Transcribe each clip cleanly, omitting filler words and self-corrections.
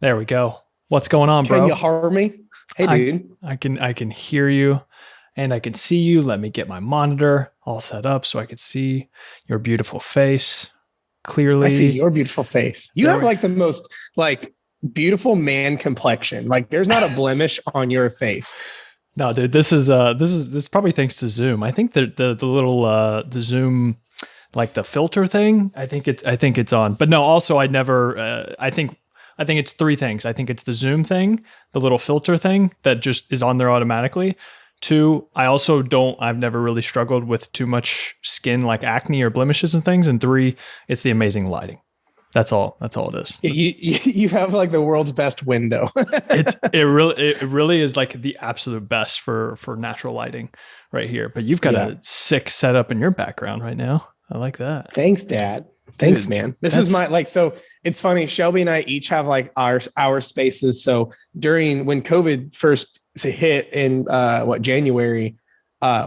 There we go. What's going on, Can bro? you hear me? Hey, I dude. I can hear you and I can see you. Let me get my monitor all set up so I can see your beautiful face I see clearly. your beautiful face. You There have we like the most like beautiful man complexion. Like there's not a blemish on your face. No, dude, this is probably thanks to Zoom. I think that the little the Zoom like the filter thing, I think it's on. But no, also I never I think it's three things. I think it's the Zoom thing, the little filter thing that just is on there automatically. Two, I've never really struggled with too much skin like acne or blemishes and things. And three, it's the amazing lighting. That's all. That's all it is. You have like the world's best window. It really is like the absolute best for natural lighting right here. But you've got Yeah. a sick setup in your background right now. I like that. Thanks, Dad. Thanks, Dude, man. This is that's my like so it's funny. Shelby and I each have like our spaces. So during when COVID first hit in January,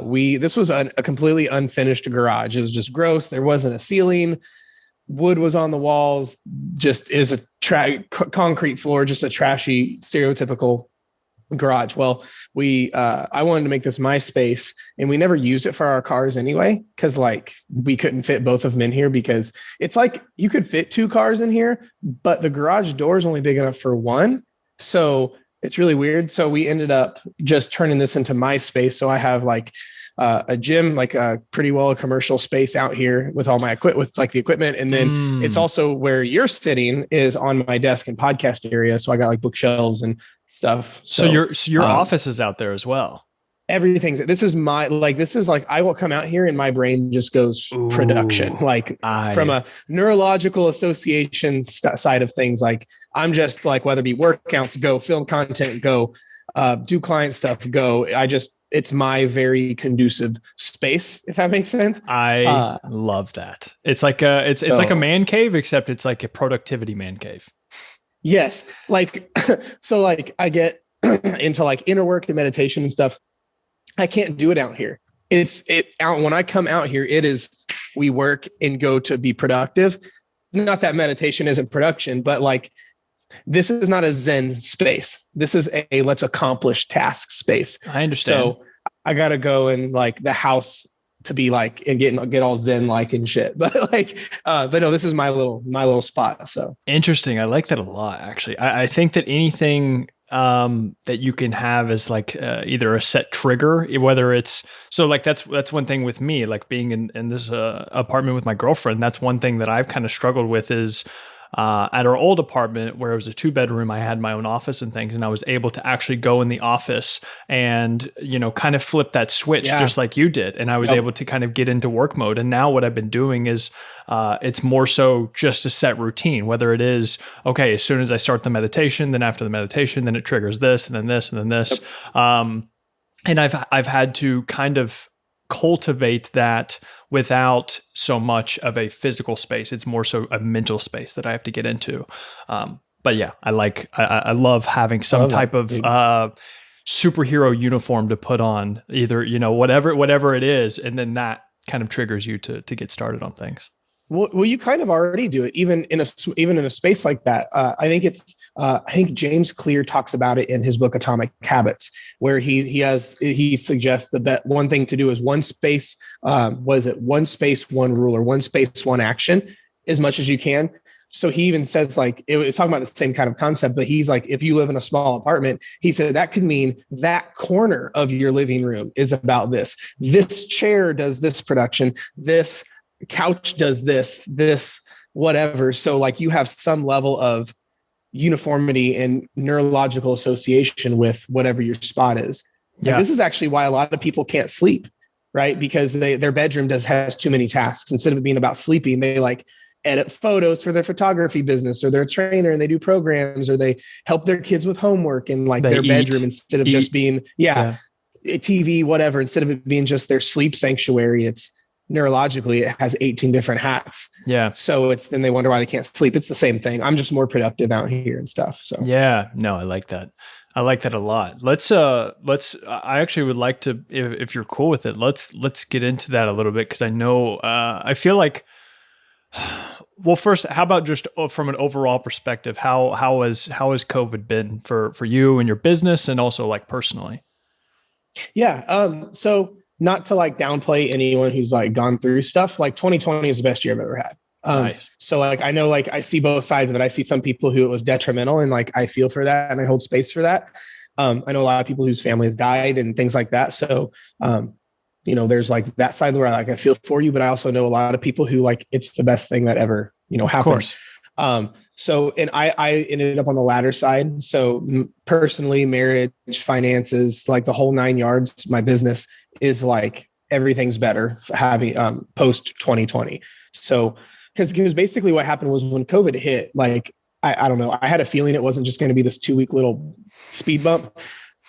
we this was a completely unfinished garage. It was just gross. There wasn't a ceiling. Wood was on the walls. Just is a concrete floor. Just a trashy, stereotypical garage. Well, we I wanted to make this my space, and we never used it for our cars anyway, because like we couldn't fit both of them in here because it's like you could fit two cars in here, but the garage door is only big enough for one. So it's really weird. So we ended up just turning this into my space. So I have like a gym, like a pretty well a commercial space out here with all my equipment, with like the equipment. And then it's also where you're sitting is on my desk and podcast area. So I got like bookshelves and stuff. so your office is out there as well. Everything's this is my like this is like I will come out here and my brain just goes production, Ooh, like from I a neurological association side of things. Like I'm just like whether it be workouts, go film content, go do client stuff, go. It's my very conducive space, if that makes sense. I love that. It's like it's like a man cave, except it's like a productivity man cave. Yes, like so like I get into like inner work and meditation and stuff. I can't do it out here. It's out when I come out here, it is we work and go to be productive. Not that meditation isn't production, but like this is not a Zen space. This is a let's accomplish task space. I understand. So I gotta go in like the house to be like and get all Zen like and shit. But like but no, this is my little spot. So Interesting. I like that a lot, actually. I think that anything that you can have is like either a set trigger, whether it's so like that's one thing with me, like being in this apartment with my girlfriend. That's one thing that I've kind of struggled with is at our old apartment where it was a 2-bedroom, I had my own office and things, and I was able to actually go in the office and, kind of flip that switch just like you did. And I was able to kind of get into work mode. And now what I've been doing is it's more so just a set routine, whether it is, okay, as soon as I start the meditation, then after the meditation, then it triggers this and then this and then this. And I've had to kind of cultivate that without so much of a physical space. It's more so a mental space that I have to get into. But yeah, I love having some type of superhero uniform to put on, either, whatever it is. And then that kind of triggers you to get started on things. Well, you kind of already do it, even in a space like that. I think James Clear talks about it in his book Atomic Habits, where he suggests the one thing to do is one space. Was it one space, one rule, or one space, one action, as much as you can. So he even says like it was talking about the same kind of concept, but he's like, if you live in a small apartment, he said that could mean that corner of your living room is about this. This chair does this production. This couch does this whatever. So like you have some level of uniformity and neurological association with whatever your spot is. Like, this is actually why a lot of people can't sleep, right? Because their bedroom has too many tasks. Instead of it being about sleeping, they like edit photos for their photography business, or they're a trainer and they do programs, or they help their kids with homework in like their bedroom instead of just being TV, whatever. Instead of it being just their sleep sanctuary, it's neurologically, it has 18 different hats. Yeah. So then they wonder why they can't sleep. It's the same thing. I'm just more productive out here and stuff. So yeah, no, I like that. I like that a lot. I actually would like to, if you're cool with it, let's get into that a little bit. Cause I know, I feel like Well, first, how about just from an overall perspective? How has COVID been for you and your business, and also like personally? Yeah. So not to like downplay anyone who's like gone through stuff, like 2020 is the best year I've ever had. Nice. So like I know like I see both sides of it. I see some people who it was detrimental and like I feel for that and I hold space for that. I know a lot of people whose family has died and things like that. So there's like that side where like I feel for you, but I also know a lot of people who like it's the best thing that ever, Of happened. course. So, and I ended up on the latter side. So personally, marriage, finances, like the whole 9 yards, my business is like everything's better having post 2020. So, because basically what happened was when COVID hit, like I don't know, I had a feeling it wasn't just going to be this 2 week little speed bump.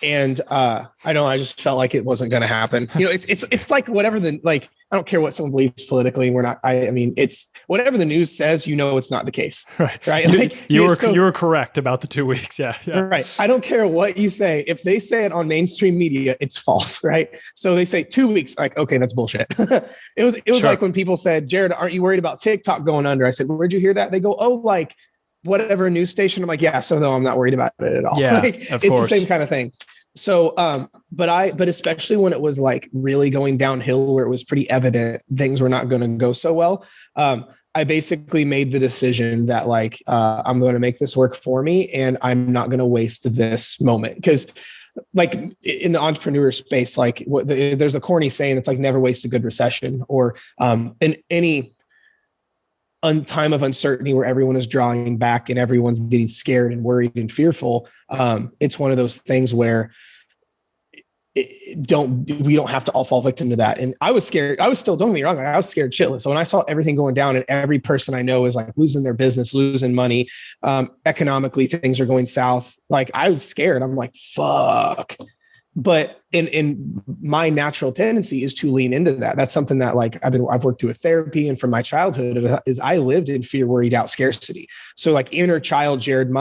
And I know I just felt like it wasn't going to happen. It's like whatever I don't care what someone believes politically. We're not. I mean, it's whatever the news says. It's not the case, Right. right? Like You were correct about the 2 weeks. Yeah. right. I don't care what you say. If they say it on mainstream media, it's false, right? So they say 2 weeks. Like, okay, that's bullshit. It was sure. Like when people said, "Jared, aren't you worried about TikTok going under?" I said, "Where'd you hear that?" They go, "Oh, like." Whatever news station. I'm like, yeah, so no, I'm not worried about it at all. Yeah, like, of it's course. the same kind of thing. So, but especially when it was like really going downhill where it was pretty evident things were not going to go so well. I basically made the decision that like, I'm going to make this work for me and I'm not going to waste this moment. Because like in the entrepreneur space, like there's a corny saying, it's like never waste a good recession or in any time of uncertainty where everyone is drawing back and everyone's getting scared and worried and fearful. It's one of those things where we don't have to all fall victim to that. And I was scared. I was still, don't get me wrong, I was scared shitless. So when I saw everything going down and every person I know is like losing their business, losing money, economically, things are going south. Like I was scared. I'm like, fuck. But in my natural tendency is to lean into that. That's something that like I've worked through a therapy and from my childhood is I lived in fear, worry, doubt, scarcity. So like inner child, Jared,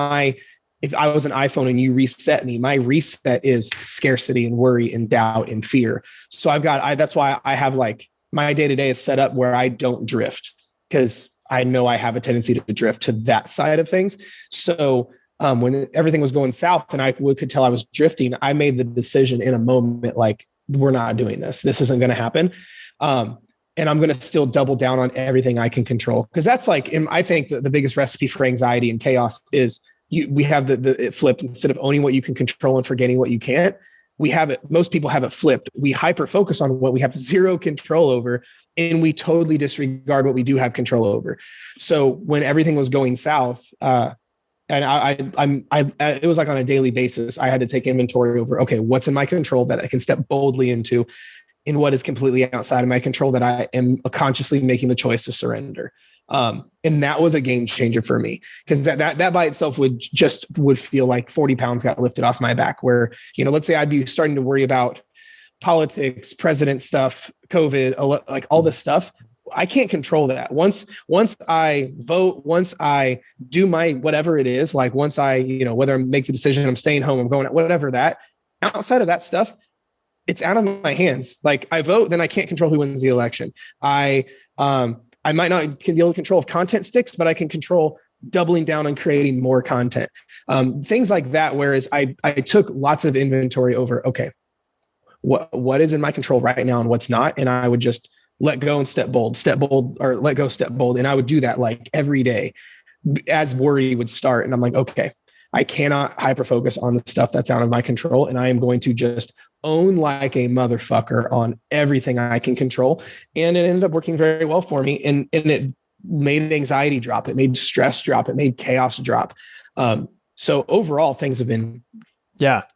if I was an iPhone and you reset me, my reset is scarcity and worry and doubt and fear. So that's why I have like my day-to-day is set up where I don't drift because I know I have a tendency to drift to that side of things. So when everything was going south and I could tell I was drifting, I made the decision in a moment, like, we're not doing this. This isn't going to happen. And I'm going to still double down on everything I can control. Because that's like, I think that the biggest recipe for anxiety and chaos is we have it flipped. Instead of owning what you can control and forgetting what you can't, most people have it flipped. We hyper focus on what we have zero control over, and we totally disregard what we do have control over. So when everything was going south, and it was like on a daily basis, I had to take inventory over, okay, what's in my control that I can step boldly into, and what is completely outside of my control that I am consciously making the choice to surrender. And that was a game changer for me because that by itself would feel like 40 pounds got lifted off my back where, let's say I'd be starting to worry about politics, president stuff, COVID, like all this stuff. I can't control that. Once I vote, once I do my whatever it is, like once I, whether I make the decision, I'm staying home, I'm going, whatever that, outside of that stuff, it's out of my hands. Like I vote, then I can't control who wins the election. I might not be able to control if content sticks, but I can control doubling down on creating more content. Things like that. Whereas I took lots of inventory over, okay, what is in my control right now and what's not. And I would just let go and step bold, or let go, step bold. And I would do that like every day as worry would start. And I'm like, okay, I cannot hyper focus on the stuff that's out of my control. And I am going to just own like a motherfucker on everything I can control. And it ended up working very well for me. And it made anxiety drop. It made stress drop. It made chaos drop. So overall things have been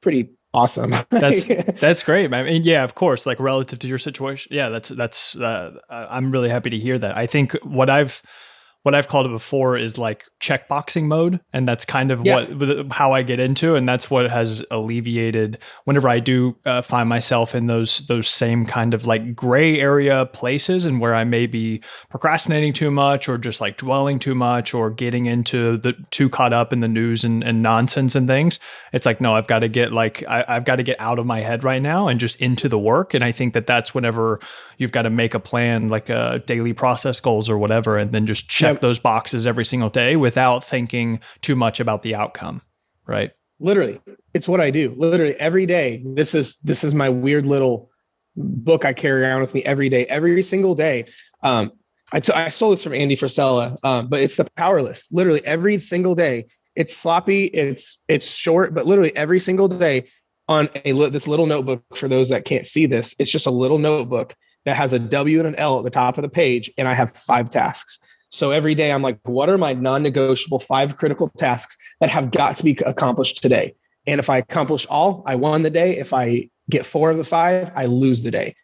pretty awesome. That's great. I mean, yeah, of course, like relative to your situation. Yeah, that's I'm really happy to hear that. I think what I've what I've called it before is like checkboxing mode. And that's kind of how I get into. And that's what has alleviated whenever I do find myself in those same kind of like gray area places, and where I may be procrastinating too much, or just like dwelling too much, or getting into the too caught up in the news and nonsense and things. It's like, no, I've got to get I've got to get out of my head right now and just into the work. And I think that that's whenever you've got to make a plan, like daily process goals or whatever, and then just check those boxes every single day without thinking too much about the outcome. Right. Literally, it's what I do. Literally every day. This is my weird little book I carry around with me every day, every single day. I stole this from Andy Frisella, but it's the power list. Literally every single day. It's sloppy. It's short, but literally every single day on this little notebook. For those that can't see this, it's just a little notebook that has a W and an L at the top of the page, and I have 5 tasks. So every day I'm like, what are my non-negotiable 5 critical tasks that have got to be accomplished today? And if I accomplish all, I won the day. If I get 4 of the 5, I lose the day.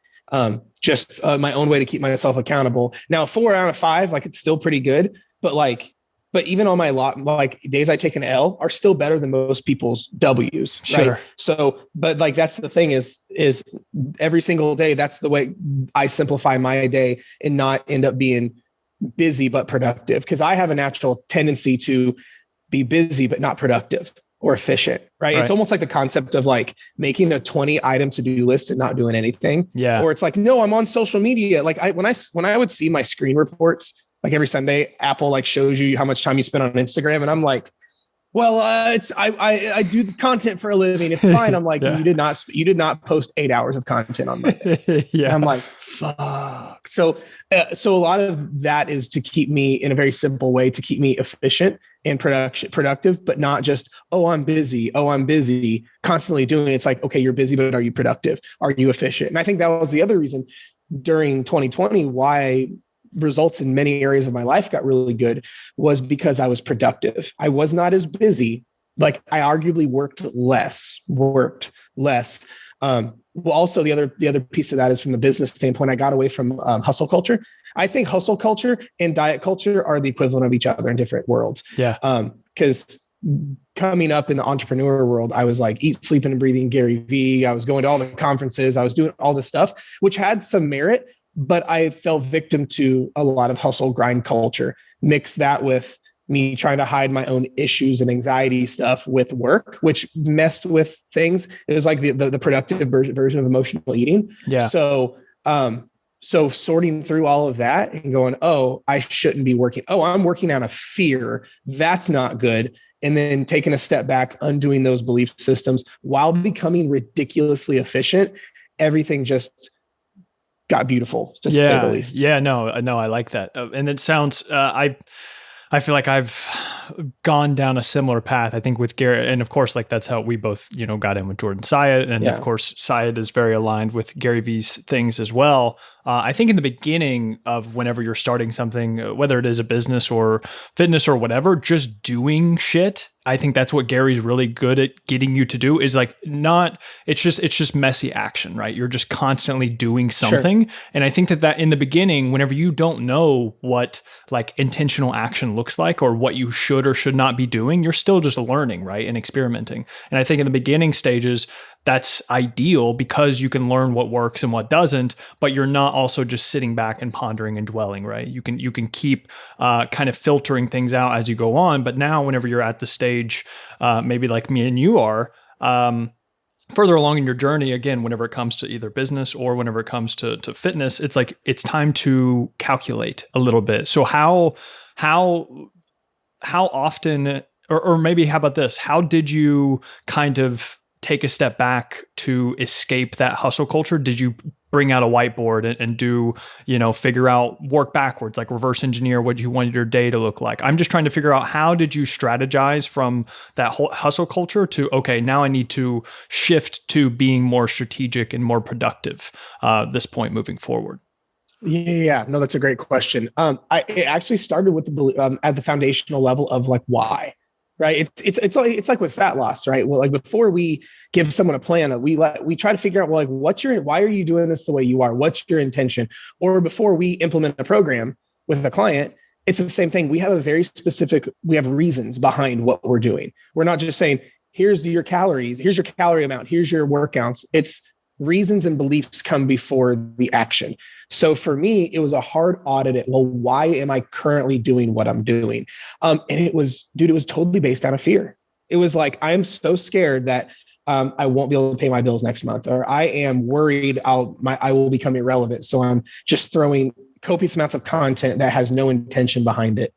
Just my own way to keep myself accountable. Now, 4 out of 5, like it's still pretty good, but even on my like days I take an L are still better than most people's W's. Sure. Right. So, but like, that's the thing is every single day, that's the way I simplify my day and not end up being busy, but productive. Cause I have a natural tendency to be busy, but not productive or efficient. Right. It's almost like the concept of like making a 20 item to-do list and not doing anything. Yeah. Or it's like, no, I'm on social media. Like when I would see my screen reports, like every Sunday, Apple like shows you how much time you spend on Instagram. And I'm like, well, I do the content for a living. It's fine. I'm like, you did not post 8 hours of content on Monday. And I'm like, fuck. So a lot of that is to keep me in a very simple way, to keep me efficient and productive, but not just, I'm busy, constantly doing it. It's like, okay, you're busy, but are you productive? Are you efficient? And I think that was the other reason during 2020 why results in many areas of my life got really good, was because I was productive. I was not as busy. Like I arguably worked less. Well, also the other piece of that is from the business standpoint, I got away from hustle culture. I think hustle culture and diet culture are the equivalent of each other in different worlds. Yeah. Because coming up in the entrepreneur world, I was like eat, sleeping, and breathing Gary Vee. I was going to all the conferences. I was doing all this stuff, which had some merit, but I fell victim to a lot of hustle grind culture. Mix that with me trying to hide my own issues and anxiety stuff with work, which messed with things. It was like the productive version of emotional eating. Yeah. So sorting through all of that and going, I shouldn't be working. I'm working out of fear. That's not good. And then taking a step back, undoing those belief systems while becoming ridiculously efficient, everything just got beautiful, to say the least. Yeah, no, I like that. And it sounds, I feel like I've gone down a similar path, I think, with Gary. And of course, like that's how we both, got in with Jordan Syatt. And of course, Syatt is very aligned with Gary Vee's things as well. I think in the beginning of whenever you're starting something, whether it is a business or fitness or whatever, just doing shit. I think that's what Gary's really good at getting you to do, is like it's just messy action, right? You're just constantly doing something. Sure. And I think that in the beginning, whenever you don't know what like intentional action looks like or what you should or should not be doing, you're still just learning, right? And experimenting. And I think in the beginning stages, that's ideal because you can learn what works and what doesn't, but you're not also just sitting back and pondering and dwelling, right? You can keep kind of filtering things out as you go on. But now whenever you're at the stage, maybe like me and you are, further along in your journey, again, whenever it comes to either business or whenever it comes to fitness, it's like, it's time to calculate a little bit. So how often, or maybe how about this? How did you kind of take a step back to escape that hustle culture? Did you bring out a whiteboard and do, figure out, work backwards, like reverse engineer what you wanted your day to look like? I'm just trying to figure out, how did you strategize from that whole hustle culture to, okay, now I need to shift to being more strategic and more productive this point moving forward? Yeah, no, that's a great question. It actually started with at the foundational level of like why. Right. It's like with fat loss, right? Well, like before we give someone a plan, we try to figure out, well, like why are you doing this the way you are? What's your intention? Or before we implement a program with a client, it's the same thing. We have we have reasons behind what we're doing. We're not just saying, here's your calories, here's your calorie amount, here's your work counts. It's reasons and beliefs come before the action. So for me, it was a hard audit at, well, why am I currently doing what I'm doing? And it was totally based out of fear. It was like, I'm so scared that I won't be able to pay my bills next month, or I am worried I will become irrelevant. So I'm just throwing copious amounts of content that has no intention behind it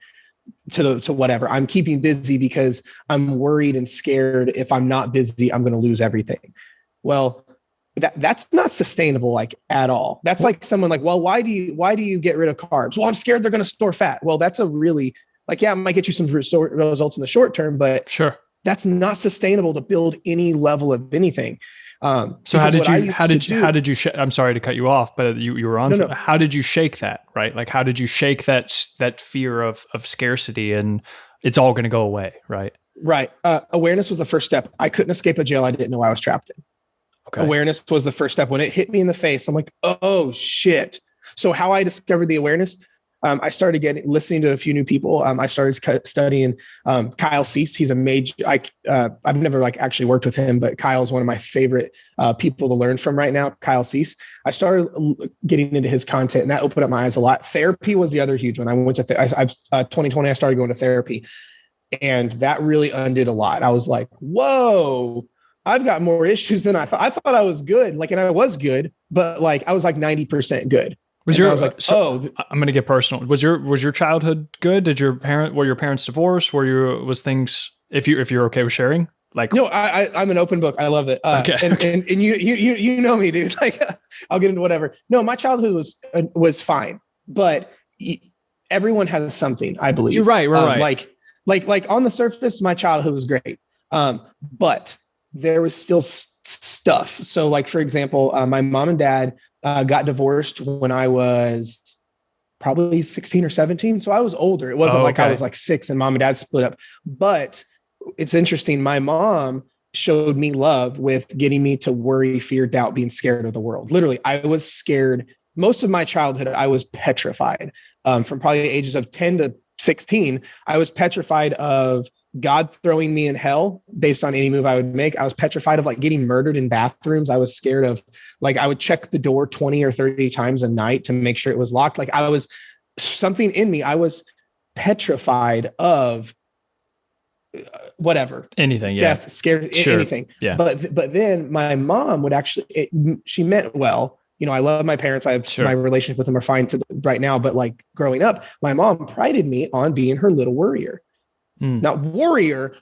to whatever. I'm keeping busy because I'm worried and scared. If I'm not busy, I'm going to lose everything. Well, that's not sustainable, like at all. That's like someone like, well, why do you get rid of carbs? Well, I'm scared they're going to store fat. Well, that's a really like, yeah, it might get you some results in the short term, but sure, that's not sustainable to build any level of anything. So how did you I'm sorry to cut you off, but you were on. No. How did you shake that? Right? Like, how did you shake that fear of scarcity and it's all going to go away? Right. Right. Awareness was the first step. I couldn't escape a jail I didn't know I was trapped in. Okay. Awareness was the first step. When it hit me in the face, I'm like, oh shit. So how I discovered the awareness, I started listening to a few new people. I started studying Kyle Cease. He's a major. I've never actually worked with him, but Kyle's one of my favorite people to learn from right now. Kyle Cease. I started getting into his content, and that opened up my eyes a lot. Therapy was the other huge one. I went to 2020. I started going to therapy, and that really undid a lot. I was like, whoa. I've got more issues than I thought. I thought I was good, and I was good, but I was 90% good. I was like, I'm going to get personal. Was your childhood good? Were your parents divorced? If you're okay with sharing? No, I'm an open book. I love it. Okay. And you know me, dude. I'll get into whatever. No, my childhood was fine, but everyone has something, I believe. You're right. Right. Like on the surface, my childhood was great. But there was still stuff. So for example, my mom and dad got divorced when I was probably 16 or 17. So I was older. It wasn't I was 6 and mom and dad split up. But it's interesting. My mom showed me love with getting me to worry, fear, doubt, being scared of the world. Literally, I was scared. Most of my childhood, I was petrified. From probably the ages of 10 to 16, I was petrified of God throwing me in hell based on any move I would make. I was petrified of getting murdered in bathrooms. I was scared of I would check the door 20 or 30 times a night to make sure it was locked. I was something in me. I was petrified of whatever, anything, death, scared, sure. Anything. Yeah. But then my mom would she meant well. I love my parents. I have my relationship with them are fine right now. But growing up, my mom prided me on being her little worrier. Not worrier.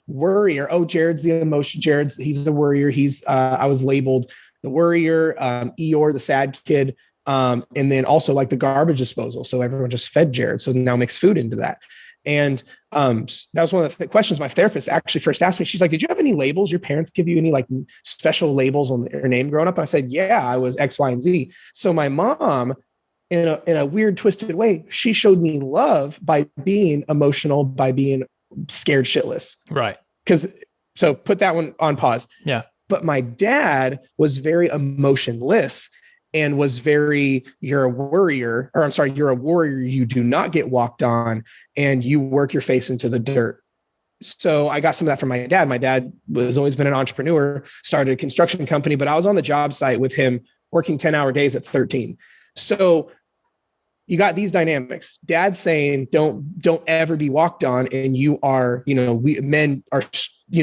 Oh, Jared's the emotion. He's the worrier. I was labeled the worrier, Eeyore, the sad kid. And then also the garbage disposal. So everyone just fed Jared. So now mix food into that. And that was one of the questions my therapist actually first asked me. She's like, did you have any labels? Your parents give you any special labels on your name growing up? And I said, yeah, I was X, Y, and Z. So my mom, in a weird, twisted way, she showed me love by being emotional, by being scared shitless. Right. So put that one on pause. Yeah. But my dad was very emotionless and was you're a warrior, you do not get walked on and you work your face into the dirt. So I got some of that from my dad. My dad has always been an entrepreneur, started a construction company, but I was on the job site with him working 10-hour days at 13. So you got these dynamics. Dad saying, don't ever be walked on. And you are, we men are,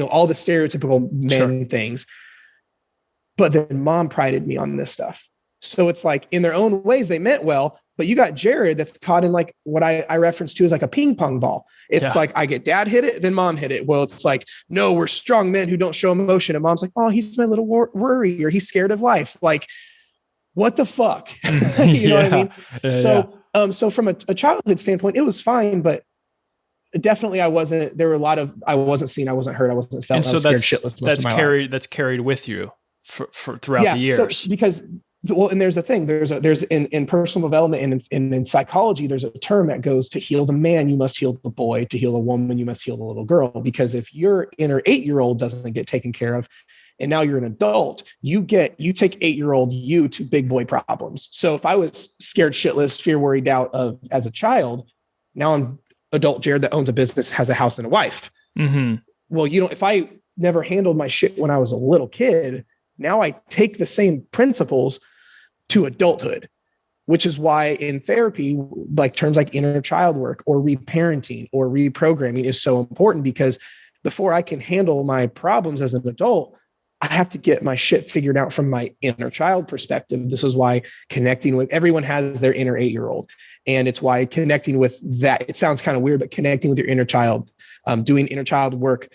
all the stereotypical men things. But then mom prided me on this stuff. So it's in their own ways, they meant well, but you got Jared that's caught in what I reference to as a ping pong ball. It's I get dad hit it, then mom hit it. Well, it's no, we're strong men who don't show emotion. And mom's oh, he's my little worrier. He's scared of life. What the fuck? You know what I mean? So from a childhood standpoint, it was fine, but definitely I wasn't seen, I wasn't heard, I wasn't felt. And so I was scared shitless most of my life. That's carried with you for throughout the years. So because and there's a thing, there's in personal development and in psychology, there's a term that goes to heal the man, you must heal the boy. To heal a woman, you must heal the little girl. Because if your inner 8-year-old doesn't get taken care of, and now you're an adult, you take 8-year-old you to big boy problems. So if I was scared shitless, fear, worry, doubt as a child, now I'm adult Jared that owns a business, has a house and a wife. Mm-hmm. Well, if I never handled my shit when I was a little kid, now I take the same principles to adulthood, which is why in therapy, like terms like inner child work or reparenting or reprogramming is so important, because before I can handle my problems as an adult, I have to get my shit figured out from my inner child perspective. This is why connecting with everyone has their inner 8-year-old. And it's why connecting with that, it sounds kind of weird, but connecting with your inner child, doing inner child work,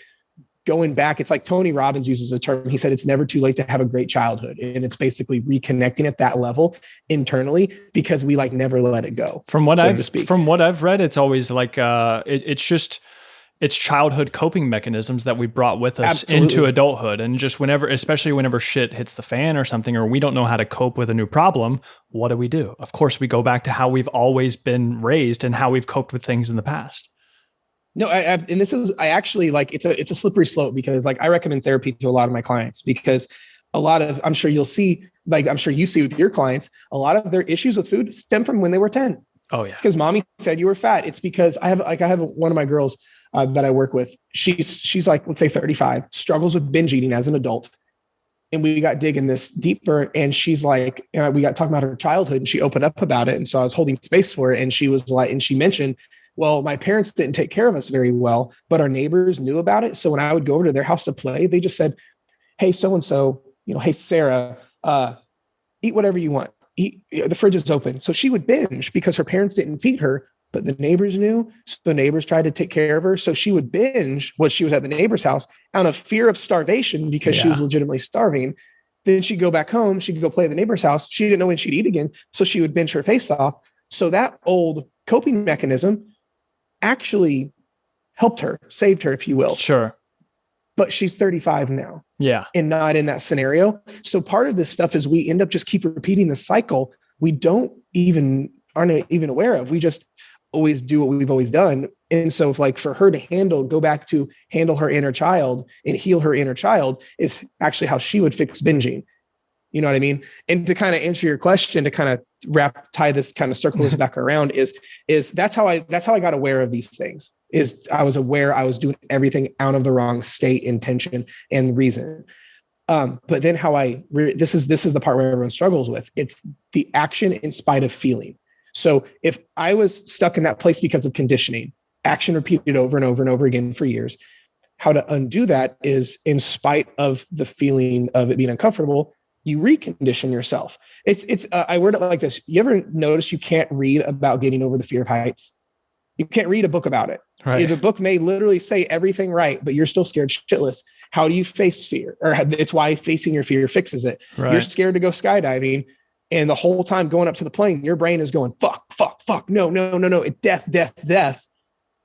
going back, it's like Tony Robbins uses a term. He said, it's never too late to have a great childhood. And it's basically reconnecting at that level internally, because we like never let it go. From what I've read, it's always like, it's childhood coping mechanisms that we brought with us into adulthood. And just especially whenever shit hits the fan or something, or we don't know how to cope with a new problem, what do? Of course, we go back to how we've always been raised and how we've coped with things in the past. No, I actually like, it's a slippery slope, because like I recommend therapy to a lot of my clients, because I'm sure you see with your clients, a lot of their issues with food stem from when they were 10. Oh yeah. Because mommy said you were fat. It's because I have one of my girls that I work with. She's like, let's say 35, struggles with binge eating as an adult. And we got digging this deeper, and she's like, we got talking about her childhood, and she opened up about it. And so I was holding space for it. And she was like, and she mentioned, well, my parents didn't take care of us very well, but our neighbors knew about it. So when I would go over to their house to play, they just said, hey, so-and-so, hey, Sarah, eat whatever you want. The fridge is open. So she would binge because her parents didn't feed her, but the neighbors knew. So the neighbors tried to take care of her. So she would binge when she was at the neighbor's house out of fear of starvation, because she was legitimately starving. Then she'd go back home. She could go play at the neighbor's house. She didn't know when she'd eat again. So she would binge her face off. So that old coping mechanism actually helped her, saved her, if you will. Sure. But she's 35 now. Yeah. And not in that scenario. So part of this stuff is we end up just keep repeating the cycle we aren't even aware of. We just always do what we've always done. And so like for her to go back to handle her inner child and heal her inner child is actually how she would fix binging. You know what I mean? And to kind of answer your question, to kind of tie this kind of circle this back around is that's how I got aware of these things. Is I was aware I was doing everything out of the wrong state, intention, and reason. But then this is the part where everyone struggles with. It's the action in spite of feeling. So if I was stuck in that place because of conditioning, action repeated over and over and over again for years, how to undo that is, in spite of the feeling of it being uncomfortable, you recondition yourself. I word it like this. You ever notice you can't read about getting over the fear of heights? You can't read a book about it. Right. The book may literally say everything right, but you're still scared shitless. How do you face fear? Or it's why facing your fear fixes it. Right. You're scared to go skydiving. And the whole time going up to the plane, your brain is going, fuck, no, death.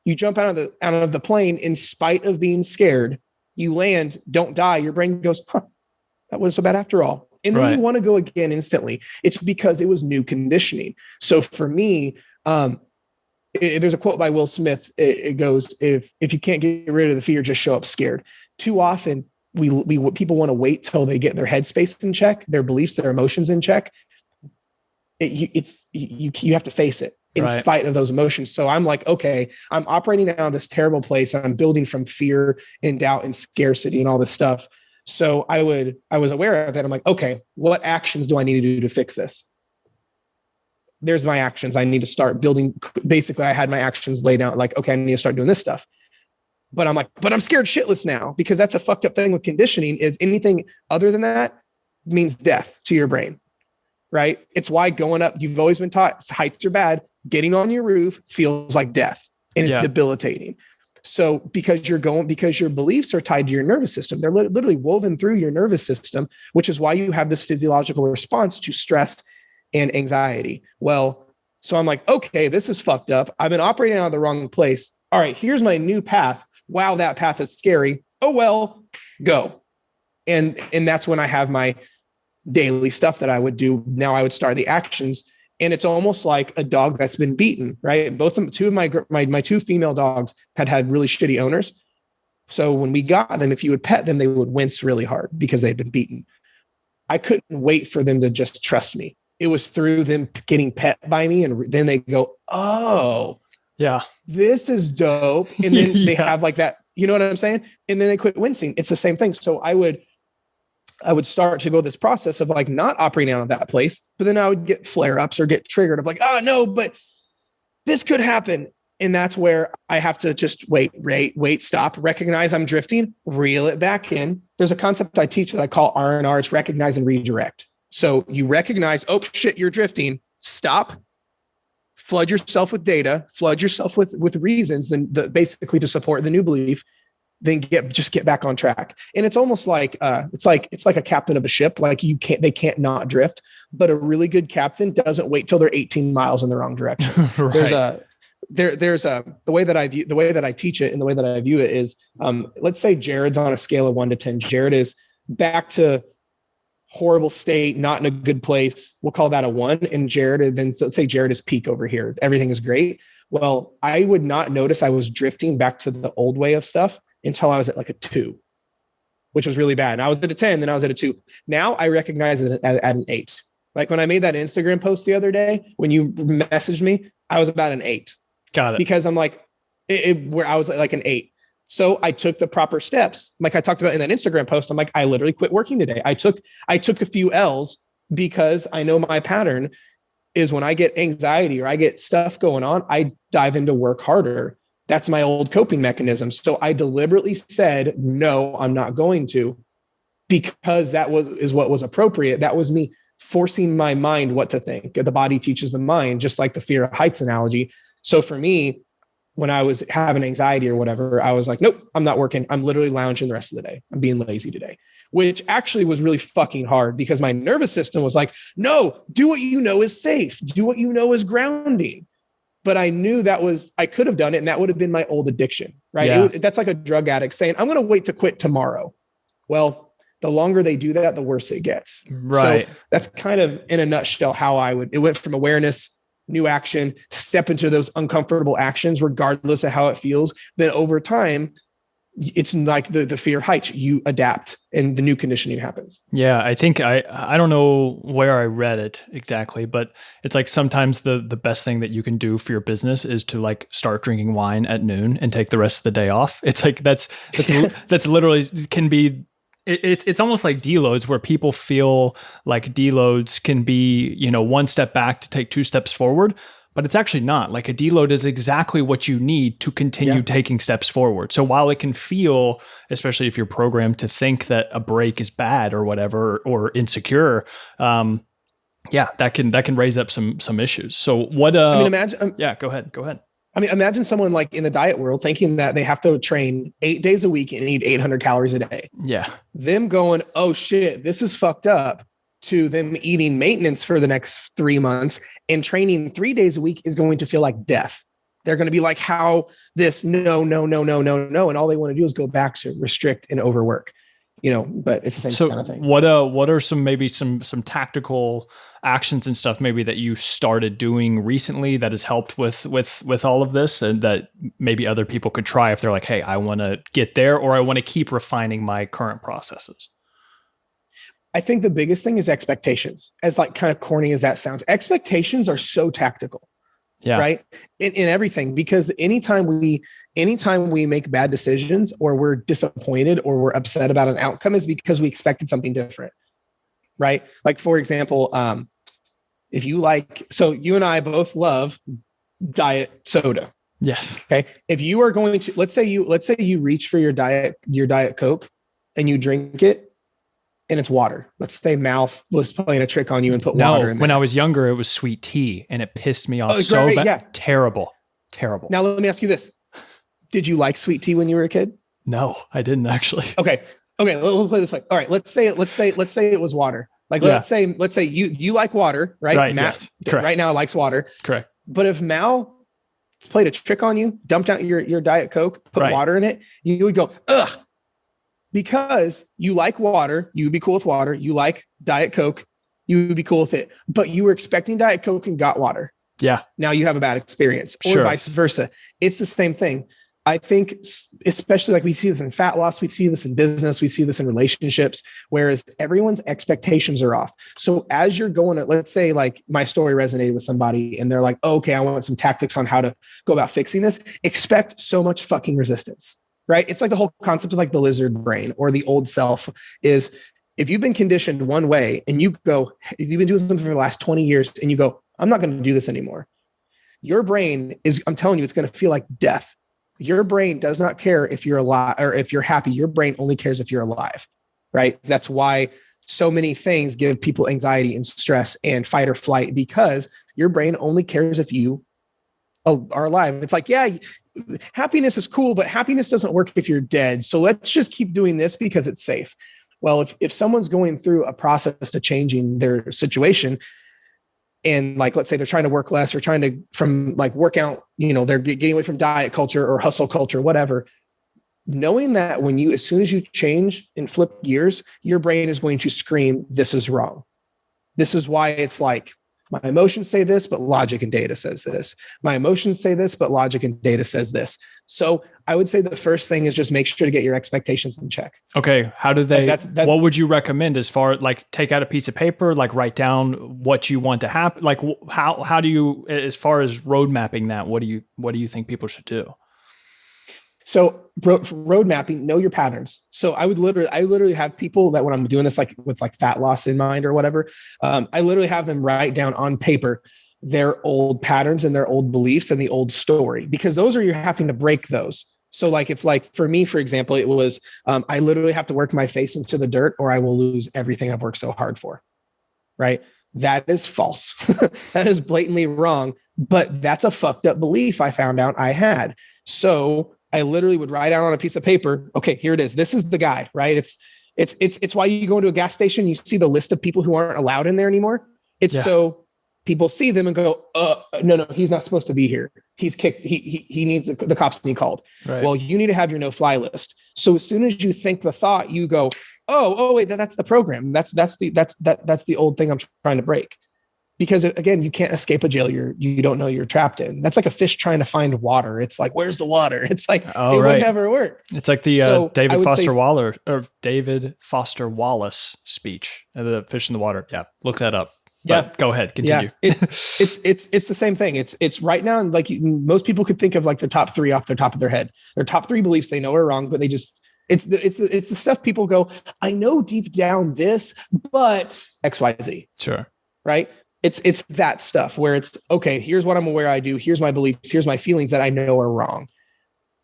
You jump out of the plane in spite of being scared. You land, don't die. Your brain goes, that wasn't so bad after all. And then you want to go again instantly. It's because it was new conditioning. So for me, there's a quote by Will Smith. It goes, if you can't get rid of the fear, just show up scared. Too often people want to wait till they get their headspace in check, their beliefs, their emotions in check. You have to face it in spite of those emotions. So I'm like, okay, I'm operating out of this terrible place. I'm building from fear and doubt and scarcity and all this stuff. So I was aware of that. I'm like, okay, what actions do I need to do to fix this? There's my actions. I need to start building. Basically, I had my actions laid out. Like, okay, I need to start doing this stuff. But I'm like, but I'm scared shitless now, because that's a fucked up thing with conditioning. Is anything other than that means death to your brain, right? It's why going up, you've always been taught heights are bad. Getting on your roof feels like death, and it's debilitating. So because your beliefs are tied to your nervous system, they're literally woven through your nervous system, which is why you have this physiological response to stress and anxiety. Well, so I'm like, okay, this is fucked up. I've been operating out of the wrong place. All right, here's my new path. Wow, that path is scary. Oh, well, go. And that's when I have my daily stuff that I would do. Now I would start the actions. And it's almost like a dog that's been beaten, right? Two of my two female dogs had really shitty owners. So when we got them, if you would pet them, they would wince really hard because they'd been beaten. I couldn't wait for them to just trust me. It was through them getting pet by me. And then they go, oh, Yeah. This is dope. And then they Yeah. have like that, you know what I'm saying? And then they quit wincing. It's the same thing. So I would start to go this process of like not operating out of that place, but then I would get flare ups or get triggered of like, oh no, but this could happen. And that's where I have to just wait, stop, recognize I'm drifting, reel it back in. There's a concept I teach that I call R&R. It's recognize and redirect. So you recognize, oh shit, you're drifting. Stop, flood yourself with data, flood yourself with reasons, then basically to support the new belief, then get back on track. And it's almost like it's like a captain of a ship. Like they can't not drift, but a really good captain doesn't wait till they're 18 miles in the wrong direction. Right. There's the way that I teach it and the way that I view it is, let's say Jared's on a scale of 1 to 10. Jared is back to horrible state, not in a good place. We'll call that a 1. And let's say Jared is peak over here. Everything is great. Well, I would not notice I was drifting back to the old way of stuff until I was at like a 2, which was really bad. And I was at a 10, then I was at a 2. Now I recognize it at an 8. Like when I made that Instagram post the other day, when you messaged me, I was about an 8. Got it. Because I'm like, where I was like an 8. So I took the proper steps. Like I talked about in that Instagram post, I'm like, I literally quit working today. I took a few L's because I know my pattern is when I get anxiety or I get stuff going on, I dive into work harder. That's my old coping mechanism. So I deliberately said, no, I'm not going to, because is what was appropriate. That was me forcing my mind what to think. The body teaches the mind, just like the fear of heights analogy. So for me, when I was having anxiety or whatever, I was like, nope, I'm not working. I'm literally lounging the rest of the day. I'm being lazy today, which actually was really fucking hard because my nervous system was like, no, do what you know is safe. Do what you know is grounding. But I knew I could have done it. And that would have been my old addiction, right? Yeah. That's like a drug addict saying, I'm going to wait to quit tomorrow. Well, the longer they do that, the worse it gets. Right. So that's kind of in a nutshell how it went from awareness, new action, step into those uncomfortable actions, regardless of how it feels. Then over time, it's like the fear of heights. You adapt and the new conditioning happens. Yeah, I think I don't know where I read it exactly, but it's like sometimes the best thing that you can do for your business is to like start drinking wine at noon and take the rest of the day off. It's like that's literally can be. It's almost like deloads where people feel like deloads can be, one step back to take 2 steps forward, but it's actually not. Like a deload is exactly what you need to continue taking steps forward. So while it can feel, especially if you're programmed to think that a break is bad or whatever, or insecure, that can raise up some issues. So what, I mean, imagine, go ahead. I mean, imagine someone like in the diet world thinking that they have to train 8 days a week and eat 800 calories a day. Yeah. Them going, oh shit, this is fucked up, to them eating maintenance for the next 3 months and training 3 days a week is going to feel like death. They're going to be like, how this, no. And all they want to do is go back to restrict and overwork, but it's the same kind of thing. What are some tactical actions and stuff maybe that you started doing recently that has helped with all of this, and that maybe other people could try if they're like, hey, I want to get there, or I want to keep refining my current processes? I think the biggest thing is expectations. As like kind of corny as that sounds, expectations are so tactical. Yeah. Right. In everything, because anytime we make bad decisions or we're disappointed or we're upset about an outcome is because we expected something different. Right. Like, for example, if you so you and I both love diet soda. Yes. Okay. If you are going to, let's say you reach for your diet Coke and you drink it, and it's water. Let's say mouth was playing a trick on you and put water in there. When I was younger, it was sweet tea and it pissed me off so bad. Yeah. Terrible. Now, let me ask you this. Did you like sweet tea when you were a kid? No, I didn't actually. Okay. We'll play this way. All right. Let's say it was water. Like, let's say you like water, right? Right. Matt, yes. Correct. Right now likes water. Correct. But if Mal played a trick on you, dumped out your Diet Coke, put water in it, you would go, ugh. Because you like water, you would be cool with water. You like Diet Coke, you would be cool with it. But you were expecting Diet Coke and got water. Yeah. Now you have a bad experience, or vice versa. It's the same thing. I think especially like we see this in fat loss, we see this in business, we see this in relationships, whereas everyone's expectations are off. So as you're going to, let's say like my story resonated with somebody and they're like, oh, okay, I want some tactics on how to go about fixing this. Expect so much fucking resistance, right? It's like the whole concept of like the lizard brain or the old self is if you've been conditioned one way and you go, you've been doing something for the last 20 years and you go, I'm not going to do this anymore. Your brain is, I'm telling you, it's going to feel like death. Your brain does not care if you're alive or if you're happy. Your brain only cares if you're alive, right? That's why so many things give people anxiety and stress and fight or flight, because your brain only cares if you are alive. It's like, yeah, happiness is cool, but happiness doesn't work if you're dead. So let's just keep doing this because it's safe. Well, if someone's going through a process to changing their situation, and like, let's say they're trying to work less or trying to from like work out, they're getting away from diet culture or hustle culture, whatever. Knowing that as soon as you change and flip gears, your brain is going to scream, this is wrong. This is why it's like, my emotions say this, but logic and data says this. My emotions say this, but logic and data says this. So I would say the first thing is just make sure to get your expectations in check. Okay. How do they, what would you recommend as far like take out a piece of paper, like write down what you want to happen? Like how do you, as far as road mapping that, what do you think people should do? So road mapping, know your patterns. So I literally have people that when I'm doing this, like with like fat loss in mind or whatever, I literally have them write down on paper their old patterns and their old beliefs and the old story, because those are, you're having to break those. So like if like for me, for example, it was, I literally have to work my face into the dirt or I will lose everything I've worked so hard for. Right. That is false. That is blatantly wrong, but that's a fucked up belief I found out I had. So I literally would write out on a piece of paper, okay, here it is. This is the guy, right? It's why you go into a gas station, you see the list of people who aren't allowed in there anymore. So people see them and go, no, he's not supposed to be here. He's kicked. He needs the cops to be called. Right. Well, you need to have your no-fly list. So as soon as you think the thought, you go, oh wait, that's the program. That's the old thing I'm trying to break. Because again, you can't escape a jail you don't know you're trapped in. That's like a fish trying to find water. It's like, where's the water? It's like, would never work. It's like the David Foster Wallace speech, the fish in the water. Yeah. Look that up. But go ahead. Continue. Yeah. It's the same thing. It's right now. Like most people could think of like the top three off the top of their head. Their top three beliefs they know are wrong, but they just, it's the stuff people go, I know deep down this, but XYZ. Sure. Right. It's that stuff where it's, okay, here's what I'm aware I do. Here's my beliefs. Here's my feelings that I know are wrong.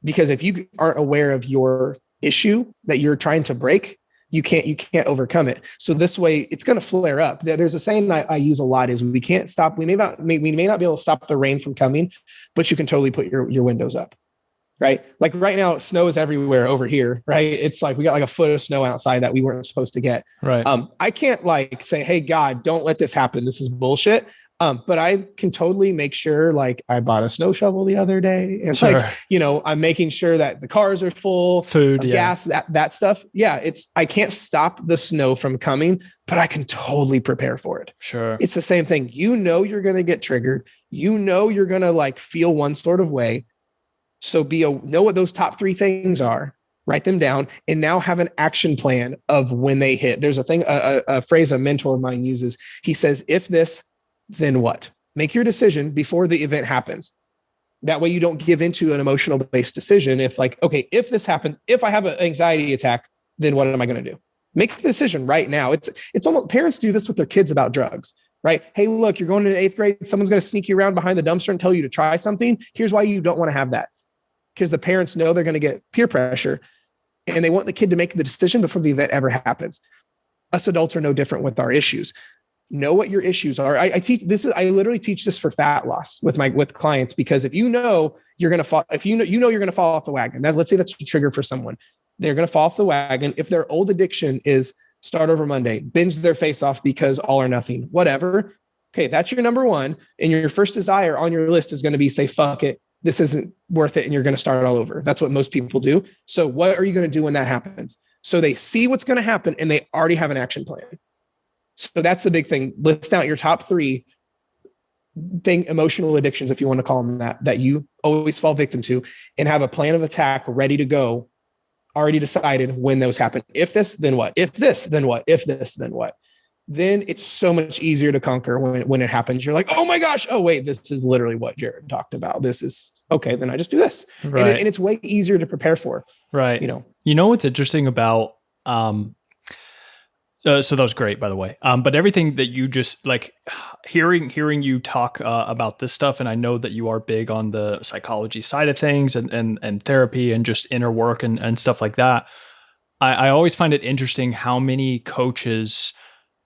Because if you aren't aware of your issue that you're trying to break, you can't overcome it. So this way it's going to flare up. There's a saying I use a lot is we may not be able to stop the rain from coming, but you can totally put your windows up. Right. Like right now, snow is everywhere over here. Right. It's like we got like a foot of snow outside that we weren't supposed to get. Right. I can't like say, hey, God, don't let this happen. This is bullshit. But I can totally make sure, like I bought a snow shovel the other day and like, I'm making sure that the cars are full, food, gas, that stuff. Yeah. I can't stop the snow from coming, but I can totally prepare for it. Sure. It's the same thing. You're going to get triggered. You're going to like feel one sort of way. So know what those top three things are, write them down, and now have an action plan of when they hit. There's a phrase a mentor of mine uses. He says, if this, then what? Make your decision before the event happens. That way you don't give into an emotional based decision. If like, okay, if this happens, if I have an anxiety attack, then what am I going to do? Make the decision right now. It's almost, parents do this with their kids about drugs. Right? Hey, look, you're going to 8th grade. Someone's going to sneak you around behind the dumpster and tell you to try something. Here's why you don't want to have that. Because the parents know they're going to get peer pressure and they want the kid to make the decision before the event ever happens. Us adults are no different with our issues. Know what your issues are. I literally teach this for fat loss with clients, because if you know you're going to fall, if you know you're going to fall off the wagon, let's say that's a trigger for someone. They're going to fall off the wagon. If their old addiction is start over Monday, binge their face off because all or nothing, whatever. Okay. That's your number one. And your first desire on your list is going to be say, fuck it. This isn't worth it. And you're going to start all over. That's what most people do. So what are you going to do when that happens? So they see what's going to happen and they already have an action plan. So that's the big thing. List out your top three thing, emotional addictions, if you want to call them that, that you always fall victim to, and have a plan of attack ready to go, already decided when those happen. If this, then what? If this, then what? If this, then what? Then it's so much easier to conquer when it happens. You're like, oh my gosh, oh wait, this is literally what Jared talked about. This is okay. Then I just do this, Right. and it's way easier to prepare for. Right. You know. You know what's interesting about so that was great, by the way. But everything that you just like hearing you talk about this stuff, and I know that you are big on the psychology side of things and therapy and just inner work and stuff like that. I always find it interesting how many coaches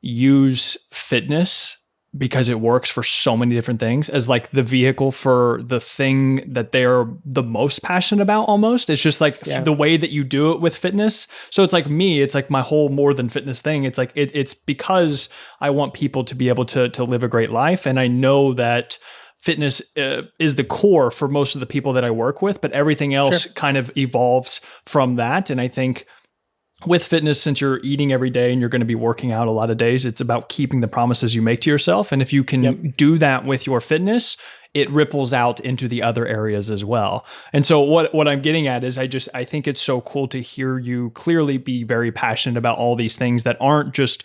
use fitness because it works for so many different things as like the vehicle for the thing that they're the most passionate about. Almost it's just like the way that you do it with fitness. So it's like me, it's like my whole more than fitness thing. It's like it's because I want people to be able to live a great life, and I know that fitness is the core for most of the people that I work with, but everything else kind of evolves from that. And I think with fitness, since you're eating every day and you're going to be working out a lot of days, it's about keeping the promises you make to yourself. And if you can do that with your fitness, it ripples out into the other areas as well. And so what I'm getting at is I think it's so cool to hear you clearly be very passionate about all these things that aren't just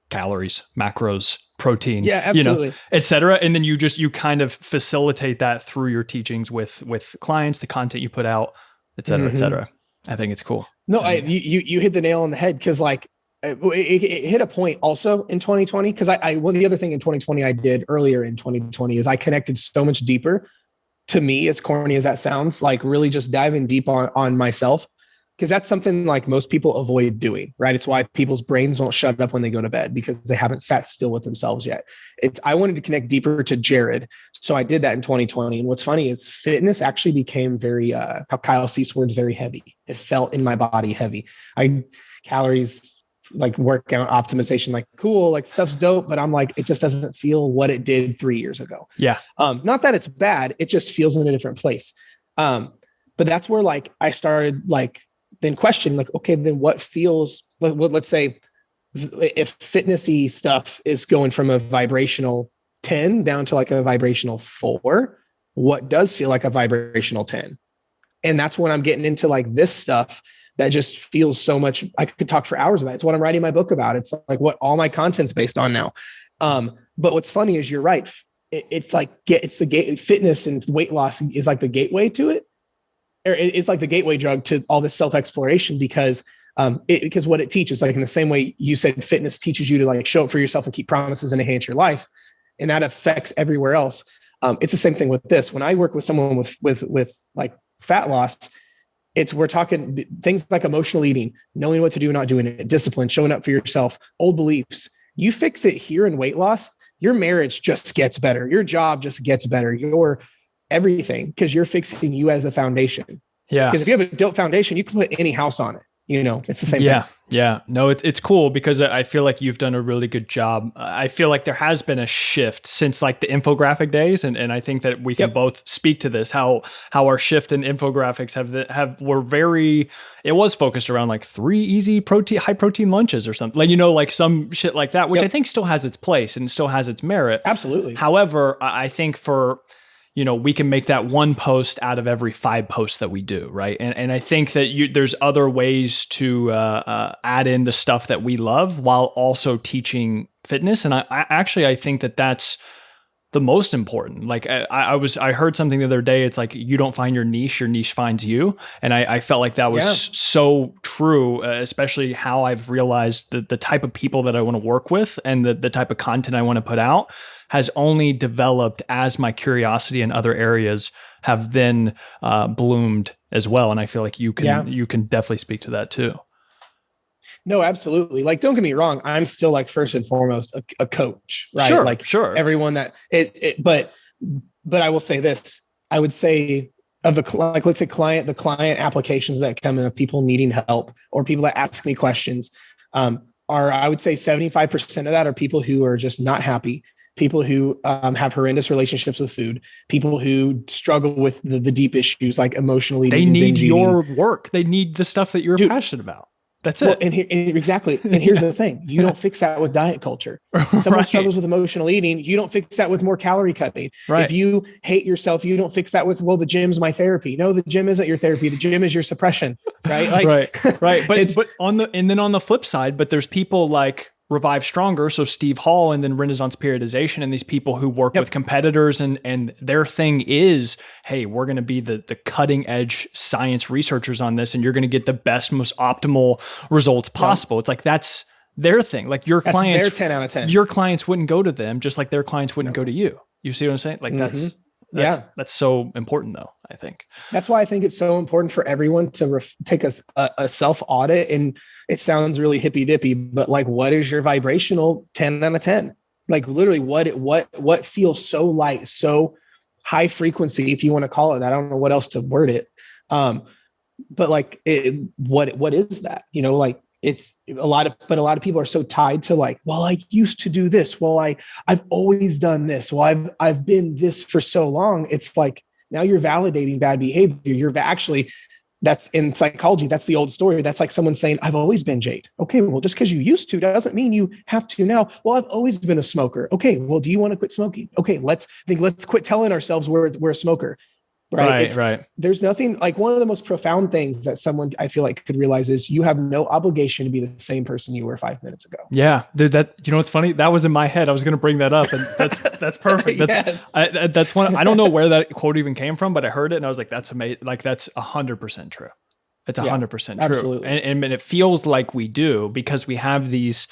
calories, macros, protein, absolutely, et cetera. And then you kind of facilitate that through your teachings with clients, the content you put out, et cetera, et cetera. I think it's cool. No, you hit the nail on the head, because like it hit a point also in 2020. Because the other thing in 2020 I did earlier in 2020 is I connected so much deeper, to me, as corny as that sounds, like really just diving deep on myself. Because that's something like most people avoid doing, right? It's why people's brains don't shut up when they go to bed, because they haven't sat still with themselves yet. I wanted to connect deeper to Jared. So I did that in 2020. And what's funny is fitness actually became very, how Kyle sees words, very heavy. It felt in my body heavy. Calories, like workout optimization, like cool, like stuff's dope, but I'm like, it just doesn't feel what it did 3 years ago. Yeah. Not that it's bad. It just feels in a different place. But that's where like I started like, then question like, okay, then what feels, let's say if fitnessy stuff is going from a vibrational 10 down to like a vibrational 4, what does feel like a vibrational 10? And that's when I'm getting into like this stuff that just feels so much, I could talk for hours about it. It's what I'm writing my book about. It's like what all my content's based on now. But what's funny is you're right. It's like, it's the gate, fitness and weight loss is like the gateway to it. It's like the gateway drug to all this self-exploration, because what it teaches, like in the same way you said, fitness teaches you to like show up for yourself and keep promises and enhance your life. And that affects everywhere else. It's the same thing with this. When I work with someone with like fat loss, we're talking things like emotional eating, knowing what to do, not doing it, discipline, showing up for yourself, old beliefs. You fix it here in weight loss, your marriage just gets better. Your job just gets better. Your everything, because you're fixing you as the foundation. Yeah. Because if you have a dope foundation, you can put any house on it. It's the same thing. Yeah. No, it's cool, because I feel like you've done a really good job. I feel like there has been a shift since like the infographic days. And I think that we can both speak to this, how our shift in infographics it was focused around like 3 easy high protein lunches or something, like, like some shit like that, which I think still has its place and still has its merit. Absolutely. However, I think for, we can make that one post out of every 5 posts that we do, right? And I think that there's other ways to add in the stuff that we love while also teaching fitness. And I think that that's the most important. Like I heard something the other day. It's like, you don't find your niche finds you. And I felt like that was so true, especially how I've realized that the type of people that I want to work with and the type of content I want to put out has only developed as my curiosity in other areas have then bloomed as well. And I feel like you can definitely speak to that too. No, absolutely. Like, don't get me wrong. I'm still like first and foremost a coach, right? Sure. Everyone that but I will say this, I would say of the client applications that come in of people needing help or people that ask me questions, I would say 75% of that are people who are just not happy, people who have horrendous relationships with food, people who struggle with the deep issues like emotional eating. They need your work. They need the stuff that you're passionate about. That's Well, it. and exactly. And here's the thing. You don't fix that with diet culture. Someone Right. struggles with emotional eating. You don't fix that with more calorie cutting. If Right. you hate yourself, you don't fix that with, well, the gym's my therapy. No, the gym isn't your therapy. The gym is your suppression. Right. Like, right. But on the flip side, but there's people like Revive Stronger, so Steve Hall, and then Renaissance Periodization, and these people who work with competitors, and their thing is, hey, we're going to be the cutting edge science researchers on this, and you're going to get the best, most optimal results possible. It's like that's their thing. Like your clients, their 10 out of 10. Your clients wouldn't go to them, just like their clients wouldn't go to you. You see what I'm saying? Like that's so important, though. I think that's why I think it's so important for everyone to take a self audit. And it sounds really hippy dippy, but like, what is your vibrational 10 out of 10? Like literally what feels so light, so high frequency, if you want to call it that. I don't know what else to word it. But like, what is that? You know, like it's a lot of people are so tied to like, well, I used to do this. Well, I've always done this. Well, I've been this for so long. It's like, now you're validating bad behavior. You're actually, that's in psychology. That's the old story. That's like someone saying, I've always been Jade. Okay, well, just because you used to doesn't mean you have to now. Well, I've always been a smoker. Okay, well, do you want to quit smoking? Okay, let's quit telling ourselves we're a smoker. Right. There's nothing like one of the most profound things that someone I feel like could realize is you have no obligation to be the same person you were 5 minutes ago. Yeah, dude. That, you know what's funny? That was in my head. I was going to bring that up, and that's perfect. That's one. I don't know where that quote even came from, but I heard it and I was like, that's amazing. Like that's 100% true. It's 100% true. Absolutely. And it feels like we do because we have these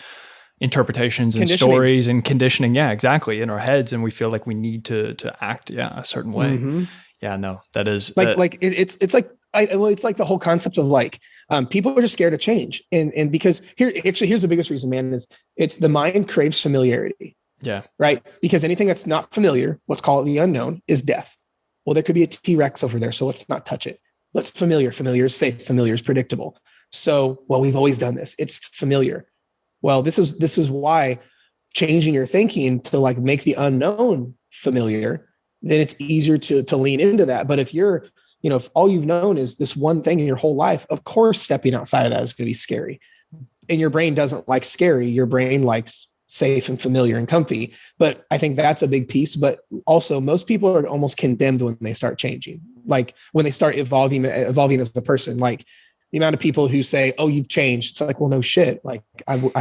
interpretations and stories and conditioning. Yeah, exactly. In our heads, and we feel like we need to act a certain way. Mm-hmm. Yeah, no, that is it's like it's like the whole concept of like people are just scared of change, and because here's the biggest reason, man, is it's the mind craves familiarity. Yeah, right. Because anything that's not familiar, let's call it the unknown, is death. Well, there could be a T-Rex over there, so let's not touch it. Let's familiar is safe, familiar is predictable. So, well, we've always done this. It's familiar. Well, this is why changing your thinking to like make the unknown familiar, then it's easier to lean into that. But if you're, if all you've known is this one thing in your whole life, of course, stepping outside of that is going to be scary. And your brain doesn't like scary. Your brain likes safe and familiar and comfy. But I think that's a big piece. But also most people are almost condemned when they start changing, like when they start evolving as a person. Like the amount of people who say, "Oh, you've changed." It's like, well, no shit. Like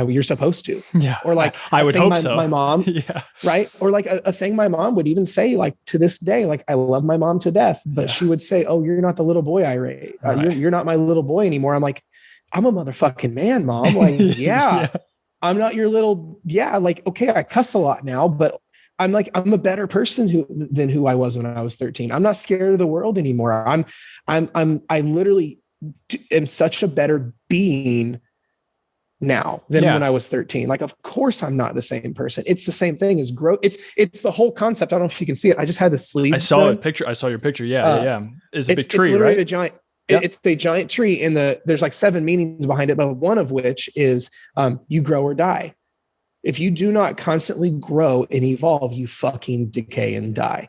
you're supposed to. Yeah. Or like I would hope so. My mom. Yeah. Right. Or like a thing my mom would even say, like to this day, like I love my mom to death, but she would say, "Oh, you're not the little boy I raised. You're not my little boy anymore." I'm like, I'm a motherfucking man, Mom. Like, yeah. I'm not your little. Yeah. Like, okay, I cuss a lot now, but I'm a better person than who I was when I was 13. I'm not scared of the world anymore. I literally am such a better being now than when I was 13. Like, of course I'm not the same person. It's the same thing as growth. It's the whole concept. I don't know if you can see it. I just had the sleeve. I saw a picture. I saw your picture. Yeah. It's a big tree, right? A giant. Yep. It's a giant tree, and there's like 7 meanings behind it, but one of which is you grow or die. If you do not constantly grow and evolve, you fucking decay and die.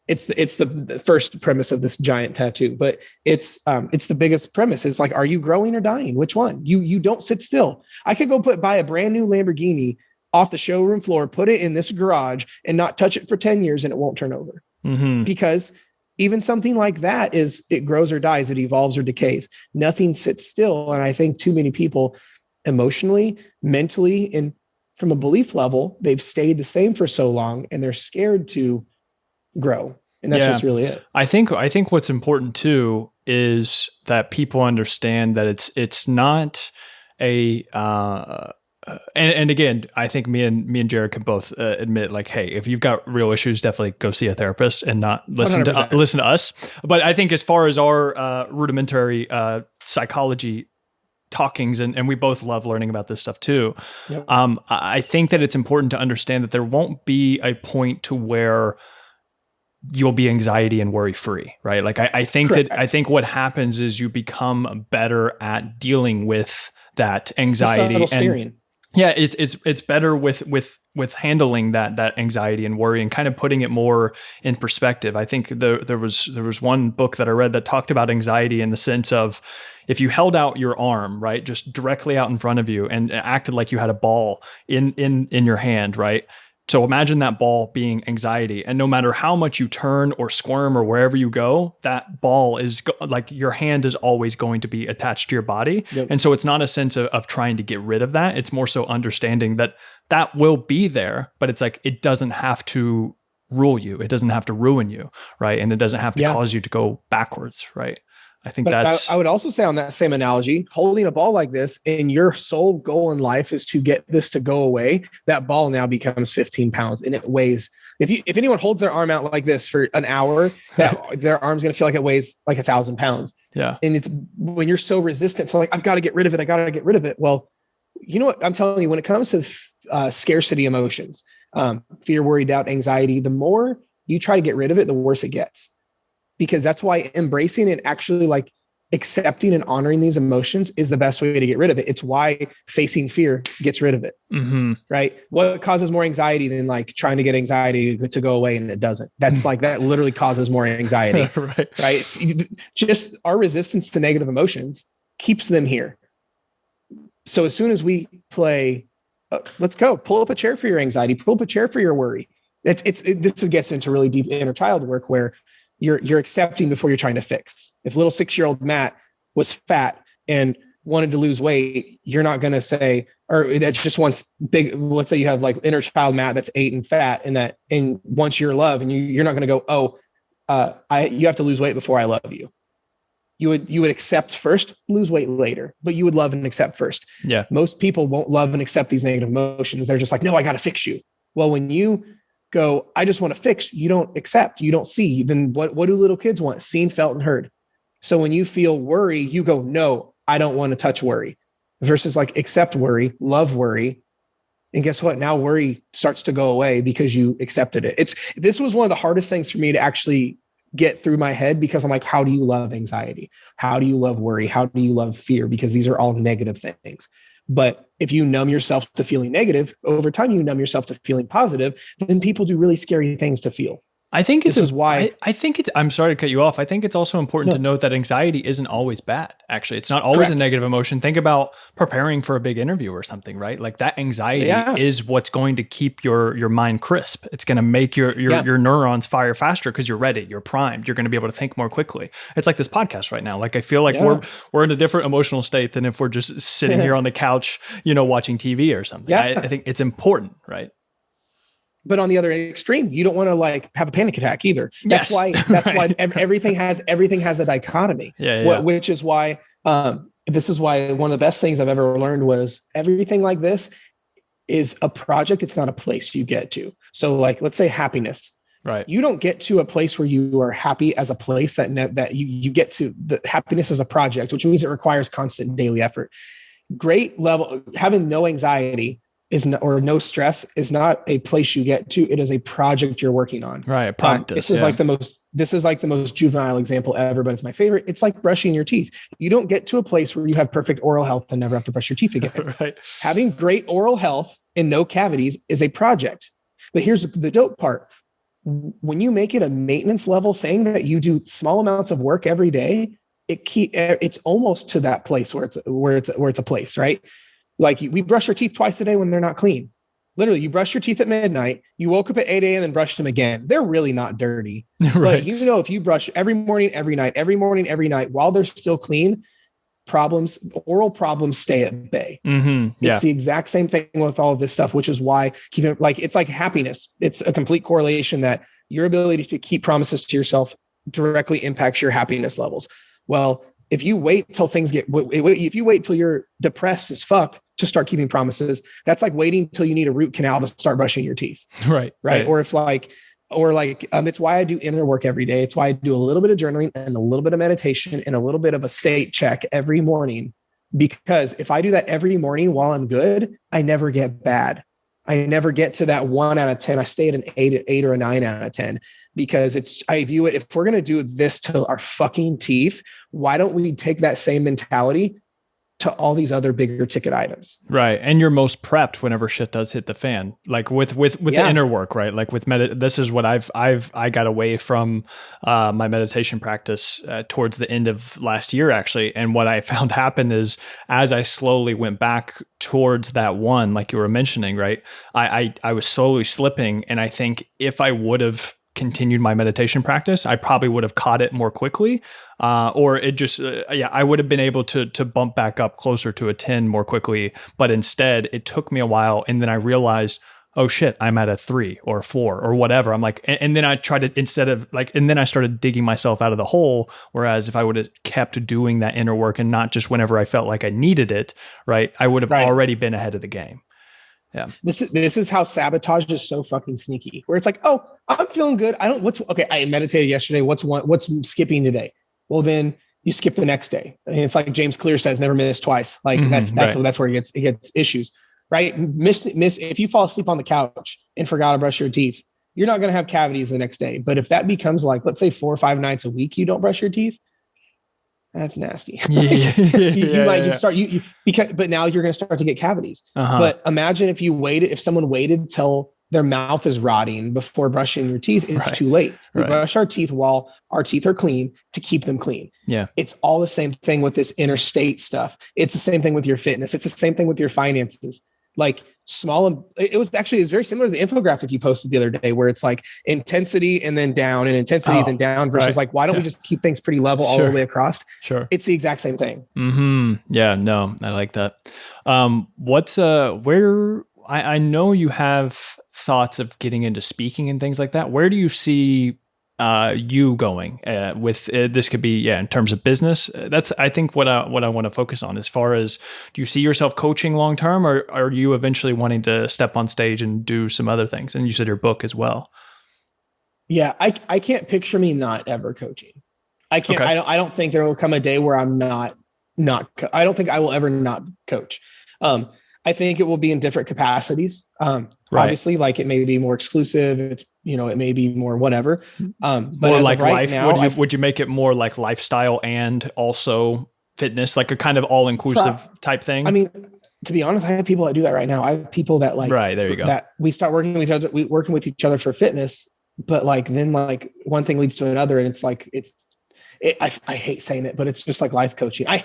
It's the first premise of this giant tattoo, but it's the biggest premise. Is like, are you growing or dying? Which one? You don't sit still. I could go buy a brand new Lamborghini off the showroom floor, put it in this garage, and not touch it for 10 years, and it won't turn over. Mm-hmm. Because even something like that it grows or dies, it evolves or decays. Nothing sits still. And I think too many people emotionally, mentally, and from a belief level, they've stayed the same for so long, and they're scared to grow. And that's just really it. I think what's important too is that people understand that it's not a and again, I think me and Jared can both admit, like, hey, if you've got real issues, definitely go see a therapist and not listen 100%. to listen to us. But I think as far as our rudimentary psychology talkings, and we both love learning about this stuff too. Yep. I think that it's important to understand that there won't be a point to where you'll be anxiety and worry free, right? Like I think Correct. I think what happens is you become better at dealing with that anxiety Yeah, it's better with handling that anxiety and worry and kind of putting it more in perspective. I think there was one book that I read that talked about anxiety in the sense of if you held out your arm, right, just directly out in front of you and acted like you had a ball in your hand, right? So imagine that ball being anxiety, and no matter how much you turn or squirm or wherever you go, that ball is like your hand is always going to be attached to your body. Yep. And so it's not a sense of trying to get rid of that. It's more so understanding that that will be there, but it's like it doesn't have to rule you. It doesn't have to ruin you, right? And it doesn't have to Yeah. cause you to go backwards, right? I think But that's I would also say on that same analogy, holding a ball like this and your sole goal in life is to get this to go away. That ball now becomes 15 pounds and it weighs. If anyone holds their arm out like this for an hour, that their arm's going to feel like it weighs like 1,000 pounds. yeah. And it's when you're so resistant to like, I've got to get rid of it. I got to get rid of it. Well, you know what I'm telling you, when it comes to scarcity emotions, fear, worry, doubt, anxiety, the more you try to get rid of it, the worse it gets. Because that's why embracing and actually like accepting and honoring these emotions is the best way to get rid of it. It's why facing fear gets rid of it. Mm-hmm. Right. What causes more anxiety than like trying to get anxiety to go away and it doesn't? That's like, that literally causes more anxiety. Right. Just our resistance to negative emotions keeps them here. So as soon as we play, let's go pull up a chair for your anxiety, pull up a chair for your worry. This gets into really deep inner child work where you're accepting before you're trying to fix. If little 6-year-old Matt was fat and wanted to lose weight, you're not going to say, or that just wants big, let's say you have like inner child Matt that's 8 and fat and wants your love. And you're not going to go, you have to lose weight before I love you. You would accept first, lose weight later, but you would love and accept first. Yeah. Most people won't love and accept these negative emotions. They're just like, no, I got to fix you. Well, when you go, I just want to fix, you don't accept, you don't see, then what do little kids want? Seen, felt, and heard. So when you feel worry, you go, no, I don't want to touch worry, versus like accept worry, love worry. And guess what? Now worry starts to go away because you accepted it. This was one of the hardest things for me to actually get through my head, because I'm like, how do you love anxiety? How do you love worry? How do you love fear? Because these are all negative things. But if you numb yourself to feeling negative, over time, you numb yourself to feeling positive, then people do really scary things to feel. I think this is why I think it's, I'm sorry to cut you off. I think it's also important to note that anxiety isn't always bad. Actually, it's not always a negative emotion. Think about preparing for a big interview or something, right? Like that anxiety is what's going to keep your mind crisp. It's going to make your neurons fire faster because you're ready, you're primed, you're going to be able to think more quickly. It's like this podcast right now. Like I feel like we're in a different emotional state than if we're just sitting here on the couch, watching TV or something. I think it's important, right? But on the other extreme, you don't want to like have a panic attack either. That's why everything has a dichotomy. Which is why this is why one of the best things I've ever learned was everything like this is a project. It's not a place you get to. So like, let's say happiness. Right. You don't get to a place where you are happy as a place that you get to. The happiness as a project, which means it requires constant daily effort. Great level, having no anxiety or no stress is not a place you get to. It is a project you're working on. Right. Practice. This is like the most juvenile example ever, but it's my favorite. It's like brushing your teeth. You don't get to a place where you have perfect oral health and never have to brush your teeth again. Right. Having great oral health and no cavities is a project. But here's the dope part. When you make it a maintenance level thing that you do small amounts of work every day, it's almost to that place where it's a place, right? Like we brush our teeth twice a day when they're not clean. Literally, you brush your teeth at midnight, you woke up at 8 a.m. and brushed them again. They're really not dirty. Right. But if you brush every morning, every night, while they're still clean, oral problems stay at bay. Mm-hmm. It's the exact same thing with all of this stuff, which is why it's like happiness. It's a complete correlation that your ability to keep promises to yourself directly impacts your happiness levels. Well, if you wait till if you wait till you're depressed as fuck to start keeping promises, that's like waiting till you need a root canal to start brushing your teeth. Right. Or it's why I do inner work every day. It's why I do a little bit of journaling and a little bit of meditation and a little bit of a state check every morning. Because if I do that every morning while I'm good, I never get bad. I never get to that 1 out of 10. I stay at an 8 or a 9 out of 10. Because I view it, if we're going to do this to our fucking teeth, why don't we take that same mentality to all these other bigger ticket items. Right. And you're most prepped whenever shit does hit the fan. Like with the inner work, right? Like with this is what I got away from my meditation practice towards the end of last year, actually. And what I found happened is as I slowly went back towards that one, like you were mentioning, right? I was slowly slipping. And I think if I would have continued my meditation practice, I probably would have caught it more quickly. Or it just, I would have been able to bump back up closer to a 10 more quickly. But instead, it took me a while. And then I realized, oh shit, I'm at a 3 or a 4 or whatever. I'm like, and then I tried to, and then I started digging myself out of the hole. Whereas if I would have kept doing that inner work and not just whenever I felt like I needed it, right, I would have already been ahead of the game. Yeah. This is how sabotage is so fucking sneaky, where it's like, oh, I'm feeling good. I meditated yesterday. What's skipping today? Well, then you skip the next day. And it's like James Clear says, never miss twice. Like that's where it gets issues, right? Miss, if you fall asleep on the couch and forgot to brush your teeth, you're not going to have cavities the next day. But if that becomes like, let's say 4 or 5 nights a week, you don't brush your teeth, that's nasty. But now you're going to start to get cavities. But imagine if someone waited till their mouth is rotting before brushing your teeth, it's too late. We brush our teeth while our teeth are clean to keep them clean. Yeah. It's all the same thing with this inner state stuff. It's the same thing with your fitness. It's the same thing with your finances. Like it's very similar to the infographic you posted the other day, where it's like intensity and then down and intensity then down versus like, why don't we just keep things pretty level all the way across? Sure. It's the exact same thing. Yeah, no, I like that. I know you have thoughts of getting into speaking and things like that. Where do you see you going with this? Could be in terms of business. That's I think what I want to focus on. As far as, do you see yourself coaching long term, or are you eventually wanting to step on stage and do some other things? And you said your book as well. Yeah, I can't picture me not ever coaching. I can't. Okay. I don't think there will come a day where I'm not. I don't think I will ever not coach. I think it will be in different capacities. Obviously, like it may be more exclusive. It's, it may be more whatever. But more like life. Now, would you make it more like lifestyle and also fitness, like a kind of all inclusive type thing? I mean, to be honest, I have people that do that right now. I have people that there you go. That we start working with each other for fitness, but like then like one thing leads to another, and it's like I hate saying it, but it's just like life coaching. I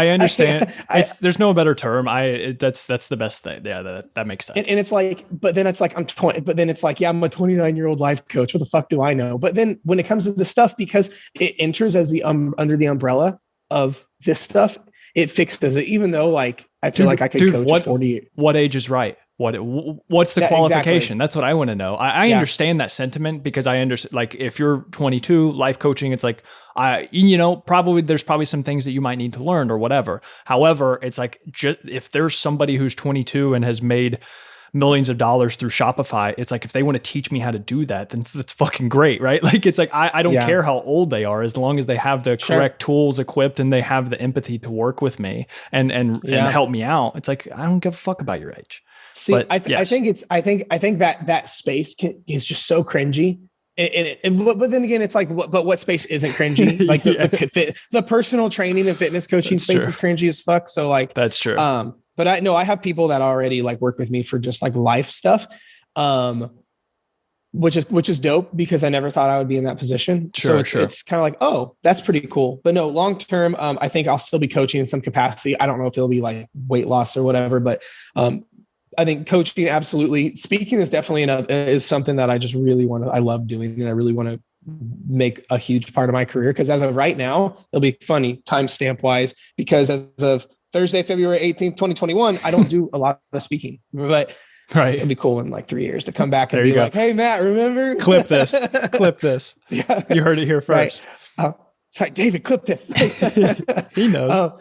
understand. There's no better term. That's the best thing. Yeah, that makes sense. And it's like, but then it's like, I'm 20, but then it's like, yeah, I'm a 29-year-old life coach. What the fuck do I know? But then when it comes to this stuff, because it enters as the under the umbrella of this stuff, it fixes it. Even though like, I feel like I could coach at 40. What age is right? What's the qualification? Exactly. That's what I want to know. I understand that sentiment, because I understand, like, if you're 22, life coaching, it's like, there's probably some things that you might need to learn or whatever. However, it's like, if there's somebody who's 22 and has made millions of dollars through Shopify, it's like, if they want to teach me how to do that, then that's fucking great, right? Like, it's like, I don't care how old they are, as long as they have the correct tools equipped and they have the empathy to work with me and help me out. It's like, I don't give a fuck about your age. See, but, I think that space is just so cringy. But then again, it's like, but what space isn't cringy? Like the personal training and fitness coaching space is cringy as fuck. So like, that's true. But I have people that already like work with me for just like life stuff, which is dope, because I never thought I would be in that position. Sure. It's kind of like, oh, that's pretty cool. But no, long term, I think I'll still be coaching in some capacity. I don't know if it'll be like weight loss or whatever, but I think coaching, absolutely. Speaking is definitely is something that I just really I love doing, and I really want to make a huge part of my career. Because as of right now, it'll be funny timestamp wise, because as of Thursday, February 18th, 2021, I don't do a lot of speaking, but it'd be cool in like 3 years to come back and be like, hey, Matt, remember? Clip this. Yeah. You heard it here first. Right. Sorry, David, clip this. He knows.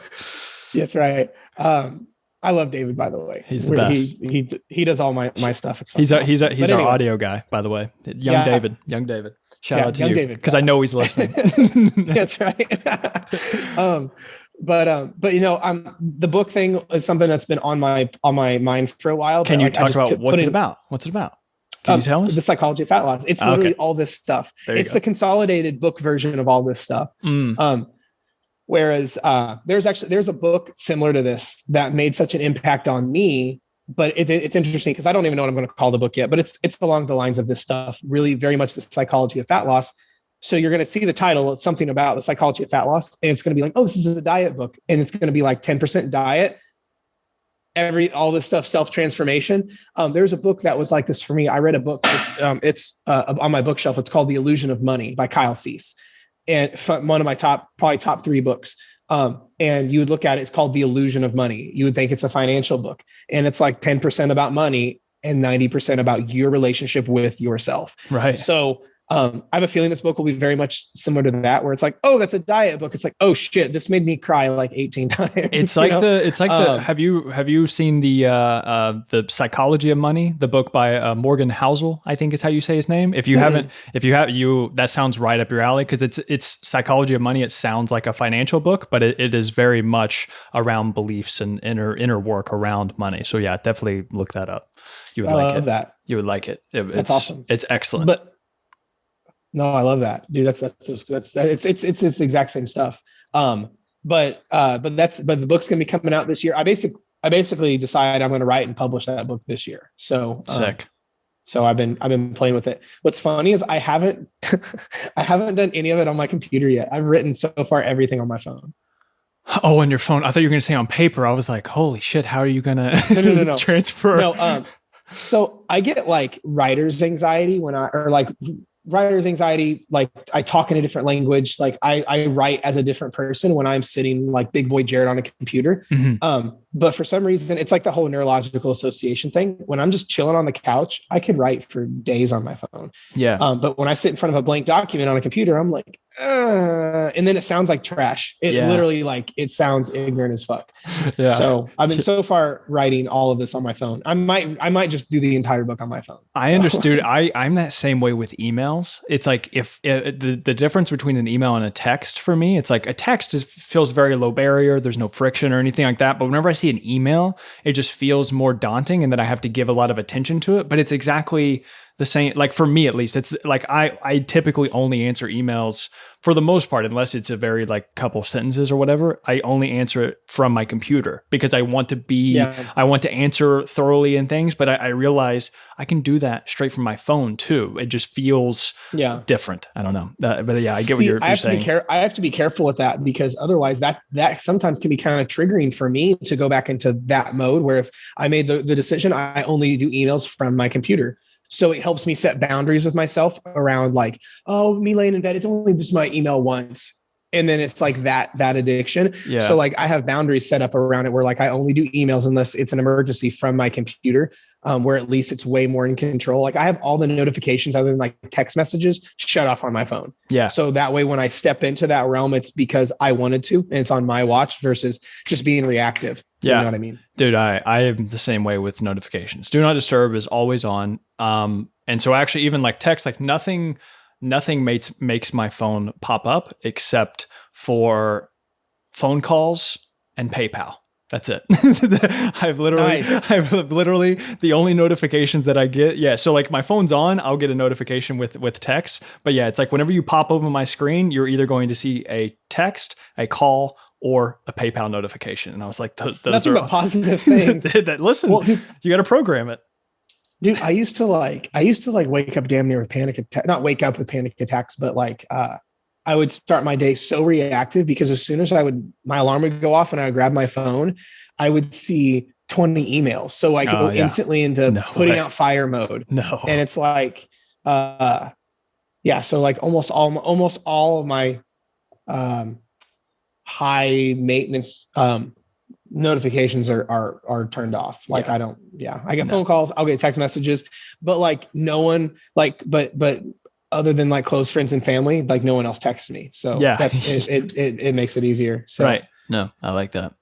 That's right. I love David, by the way. He's the best. He does all my stuff. It's fun. He's our audio guy, by the way. Young David. Shout out to you, because I know he's listening. That's right. But the book thing is something that's been on my mind for a while. Can you talk about what's it about? What's it about? Can you tell us? The Psychology of Fat Loss. It's literally all this stuff. It's the consolidated book version of all this stuff. Whereas there's a book similar to this that made such an impact on me, but it's interesting because I don't even know what I'm going to call the book yet, but it's along the lines of this stuff, really very much the psychology of fat loss. So you're going to see the title, it's something about the psychology of fat loss, and it's going to be like, oh, this is a diet book, and it's going to be like 10% diet, all this stuff, self-transformation. There's a book that was like this for me. I read a book, it's on my bookshelf. It's called The Illusion of Money by Kyle Cease. And one of my probably top 3 books. And you would look at it, it's called The Illusion of Money. You would think it's a financial book, and it's like 10% about money and 90% about your relationship with yourself. Right. So I have a feeling this book will be very much similar to that, where it's like, oh, that's a diet book. It's like, oh shit, this made me cry like 18 times. It's like have you seen the Psychology of Money, the book by Morgan Housel, I think is how you say his name. If you haven't, that sounds right up your alley, because it's Psychology of Money. It sounds like a financial book, but it is very much around beliefs and inner work around money. So yeah, definitely look that up. You would like it. That. You would like it. That's awesome. It's excellent. But no, I love that, dude. That's it's this exact same stuff. But the book's gonna be coming out this year. I basically decided I'm gonna write and publish that book this year. So sick. So I've been playing with it. What's funny is I haven't done any of it on my computer yet. I've written so far everything on my phone. Oh, on your phone. I thought you were gonna say on paper. I was like, holy shit, how are you gonna no. transfer? No, so I get like writer's anxiety like I talk in a different language. Like I write as a different person when I'm sitting like big boy Jared on a computer. Mm-hmm. But for some reason, it's like the whole neurological association thing. When I'm just chilling on the couch, I could write for days on my phone. Yeah. But when I sit in front of a blank document on a computer, I'm like, and then it sounds like trash. It literally like, it sounds ignorant as fuck. Yeah. So I've been so far writing all of this on my phone. I might just do the entire book on my phone. I understood. I'm that same way with emails. It's like if the difference between an email and a text for me, it's like a text feels very low barrier. There's no friction or anything like that. But whenever I see an email, it just feels more daunting, and that I have to give a lot of attention to it. But it's exactly the same. Like for me, at least, it's like I typically only answer emails for the most part, unless it's a very like couple sentences or whatever. I only answer it from my computer because I want to answer thoroughly and things. But I realize I can do that straight from my phone too. It just feels different. I don't know, but yeah, I get what you're saying. I have to be careful with that, because otherwise that sometimes can be kind of triggering for me to go back into that mode where if I made the decision, I only do emails from my computer. So it helps me set boundaries with myself around like, oh, me laying in bed, it's only just my email once. And then it's like that addiction. Yeah. So like I have boundaries set up around it where like I only do emails unless it's an emergency from my computer, where at least it's way more in control. Like I have all the notifications other than like text messages shut off on my phone. Yeah. So that way, when I step into that realm, it's because I wanted to, and it's on my watch versus just being reactive. Yeah. You know what I mean? Dude, I am the same way with notifications. Do not disturb is always on. And so actually even like text, like nothing makes my phone pop up except for phone calls and PayPal. That's it. I've literally the only notifications that I get. Yeah. So like my phone's on, I'll get a notification with text, but yeah, it's like whenever you pop open my screen, you're either going to see a text, a call, or a PayPal notification. And I was like, those nothing are but positive things. Listen, well, dude, you got to program it. Dude, I used to wake up damn near with panic attack, not wake up with panic attacks, but like, I would start my day so reactive because as soon as my alarm would go off and I would grab my phone, I would see 20 emails. So I go instantly into putting out fire mode. No. And it's like, so like almost all of my, high maintenance, notifications are turned off. Like I get phone calls, I'll get text messages, but like no one like, but other than like close friends and family, like no one else texts me. So that's it makes it easier. So right. No, I like that.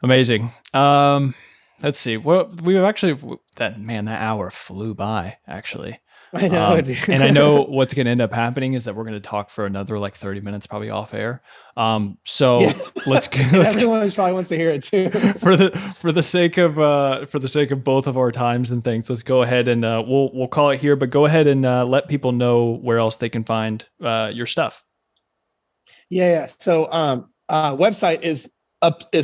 Amazing. Let's see. Well, that hour flew by actually. I know, and I know what's going to end up happening is that we're going to talk for another like 30 minutes, probably off air. Let's everyone probably wants to hear it too. for the sake of both of our times and things, let's go ahead and we'll call it here. But go ahead and let people know where else they can find your stuff. Yeah. So website is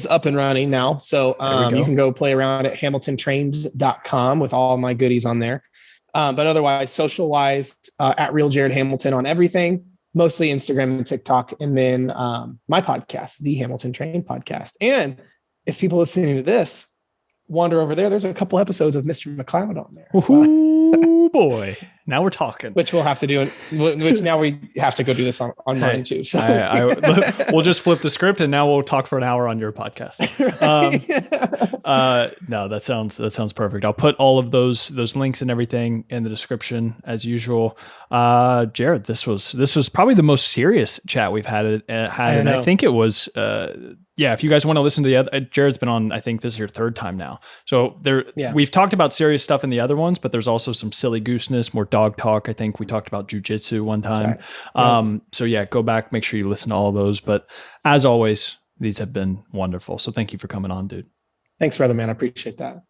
up and running now. So you can go play around at hamiltontrained.com with all my goodies on there. But otherwise, social wise, at Real Jared Hamilton on everything, mostly Instagram and TikTok, and then my podcast, the Hamilton Trained Podcast. And if people listening to this wander over there, there's a couple episodes of Mr. McLeod on there. Oh boy, now we're talking. Which we'll have to do. Which now we have to go do this on mine too. So we'll just flip the script, and now we'll talk for an hour on your podcast. No, that sounds perfect. I'll put all of those links and everything in the description as usual. Jared, this was probably the most serious chat we've had, and I think it was. Yeah, if you guys want to listen to the other, Jared's been on, I think this is your third time now. So we've talked about serious stuff in the other ones, but there's also some silly gooseness, more dog talk. I think we talked about jujitsu one time. Right. So yeah, go back, make sure you listen to all those. But as always, these have been wonderful. So thank you for coming on, dude. Thanks, brother, man. I appreciate that.